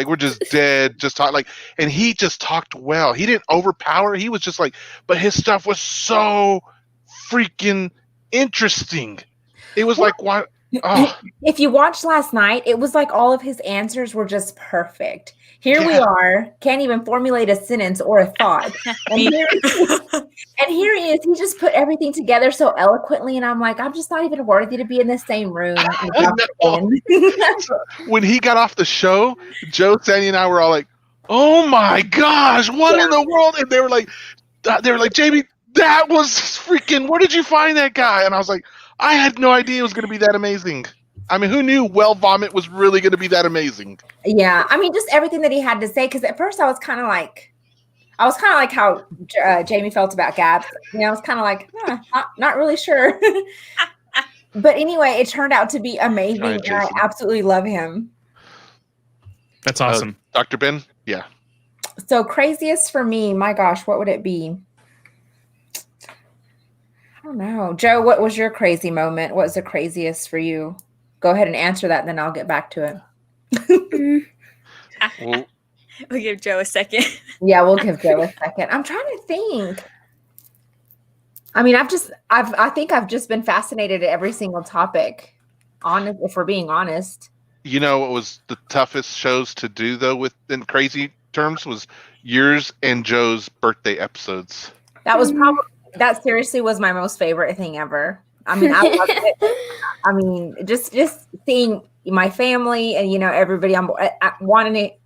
S2: we're just dead, just talk like, and he just talked well. He didn't overpower. He was just like, but his stuff was so freaking interesting. It was like, what? Oh.
S4: If you watched last night, it was like all of his answers were just perfect. Here we are, can't even formulate a sentence or a thought. And here he is. He just put everything together so eloquently. And I'm like, I'm just not even worthy to be in the same room.
S2: When he got off the show, Joe, Sandy, and I were all like, oh my gosh, what in the world? And they were like, Jamie, that was freaking, where did you find that guy? And I was like, I had no idea it was going to be that amazing. I mean, who knew Well Vomit was really going to be that amazing?
S4: Yeah, I mean, just everything that he had to say. Because at first I was kind of like how Jamie felt about Gabs. You know, I was kind of like, not really sure. But anyway, it turned out to be amazing, and I absolutely love him.
S7: that's awesome.
S2: Dr. Ben? Yeah.
S4: So craziest for me, my gosh, what would it be? I don't know. Joe, what was your crazy moment? What was the craziest for you? Go ahead and answer that, and then I'll get back to it.
S2: Well,
S3: We'll give Joe a second.
S4: Yeah, we'll give Joe a second. I'm trying to think. I mean, I think I've just been fascinated at every single topic. Honest, if we're being honest.
S2: you know what was the toughest shows to do, though, in crazy terms, was yours and Joe's birthday episodes.
S4: That was probably, that seriously was my most favorite thing ever. I mean, I loved it. I mean, just seeing my family and, everybody on board, wanting it.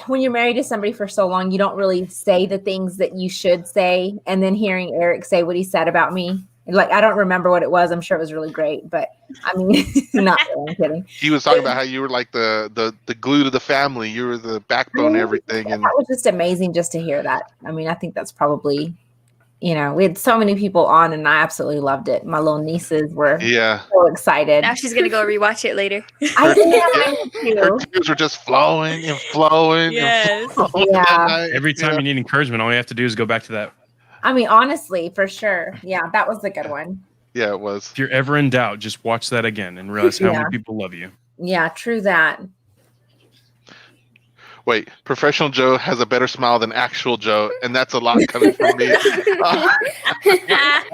S4: When you're married to somebody for so long, you don't really say the things that you should say. And then hearing Eric say what he said about me, like, I don't remember what it was. I'm sure it was really great, but I mean, not really, I'm kidding.
S2: He was talking about how you were like the glue to the family. You were the backbone, everything. And
S4: that was just amazing just to hear that. I mean, I think that's probably, we had so many people on and I absolutely loved it. My little nieces were so excited.
S3: Now she's going to go rewatch it later.
S4: I did.
S2: Her tears were just flowing and flowing.
S3: Yes.
S2: And flowing that night.
S7: Every time you need encouragement, all you have to do is go back to that.
S4: I mean, honestly, for sure. Yeah, that was a good one.
S2: Yeah, it was.
S7: If you're ever in doubt, just watch that again and realize how many people love you.
S4: Yeah, true that.
S2: Wait, professional Joe has a better smile than actual Joe, and that's a lot coming from me.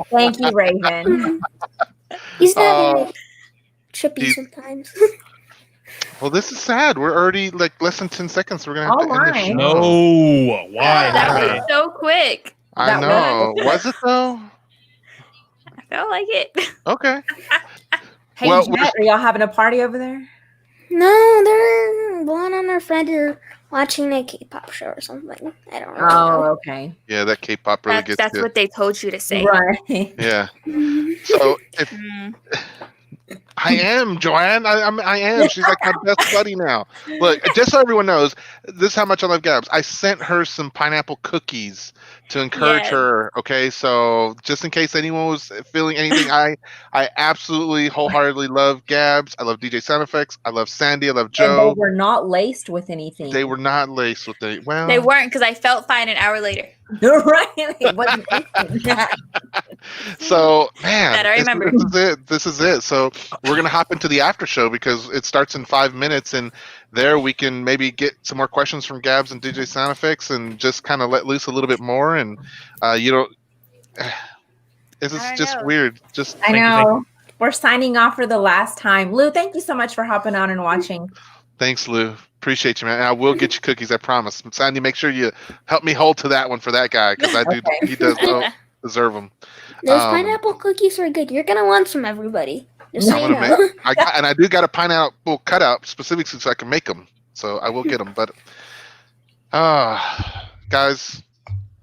S4: Thank you, Raven.
S6: He's not very trippy sometimes.
S2: Well, this is sad. We're already like less than 10 seconds. We're gonna have to end the show.
S7: No, why?
S3: That was so quick.
S2: I know. Was it though?
S3: I felt like it.
S2: Okay.
S4: Hey,
S2: Well,
S4: Jet, are y'all having a party over there?
S6: No, they're Juan and her friend are watching a K-pop show or something. I don't really
S4: Oh,
S6: know.
S4: okay.
S2: Yeah, that K-pop really gets
S3: That's
S2: you.
S3: what they told you to say.
S4: Right.
S2: Yeah. So if
S3: Mm.
S2: I am Joanne, I am. She's like my best buddy now. Look, just so everyone knows, this is how much I love Gabs. I sent her some pineapple cookies to encourage
S3: Yes.
S2: her. Okay, so just in case anyone was feeling anything, I absolutely wholeheartedly love Gabs. I love DJ Sound Effects. I love Sandy. I love
S4: And they
S2: Joe.
S4: were not laced with anything.
S2: They were not laced with the well.
S3: They weren't because I felt fine an hour later.
S4: right. It wasn't anything.
S2: So man,
S3: That I remember.
S2: This is it. This is it. So we're gonna hop into the after show because it starts in 5 minutes, and there we can maybe get some more questions from Gabs and DJ Sound Effects, and just kind of let loose a little bit more. And you know, this is
S3: I don't
S2: just
S3: know.
S2: weird. Just
S4: I
S7: Thank you,
S4: know. We're signing off for the last time. Lou, thank you so much for hopping on and watching.
S2: thanks, Lou. Appreciate you, man. And I will get you cookies. I promise. Sandy, make sure you help me hold to that one for that guy because I do.
S4: Okay.
S2: He does deserve them.
S6: Those
S2: Um,
S6: pineapple cookies are good. You're gonna want some, everybody. Just so
S2: I'm
S6: you
S2: gonna
S6: know.
S2: and I do got a pineapple cutout specifically so I can make them. So I will get them. But guys,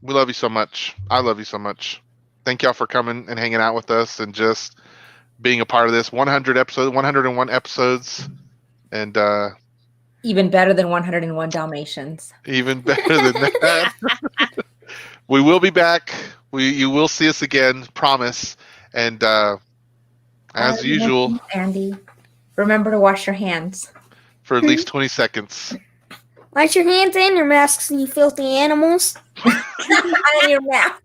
S2: we love you so much. I love you so much. Thank y'all for coming and hanging out with us and just being a part of this 101 episodes, and
S4: Even better than 101 Dalmatians.
S2: even better than that. We will be back. You will see us again, promise. And as usual,
S4: Andy, remember to wash your hands.
S2: for at least 20 seconds.
S6: Wash your hands and your masks, you filthy animals.
S4: And your mask.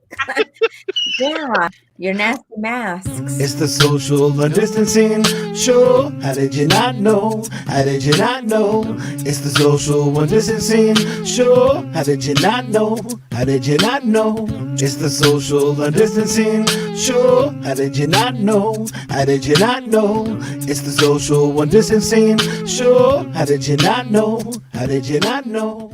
S4: Yeah, your nasty masks.
S1: It's the social distancing show. How did you not know? How did you not know? It's the social distancing show. How did you not know? How did you not know? It's the social distancing show. How did you not know? How did you not know? It's the social distancing show. How did you not know? How did you not know?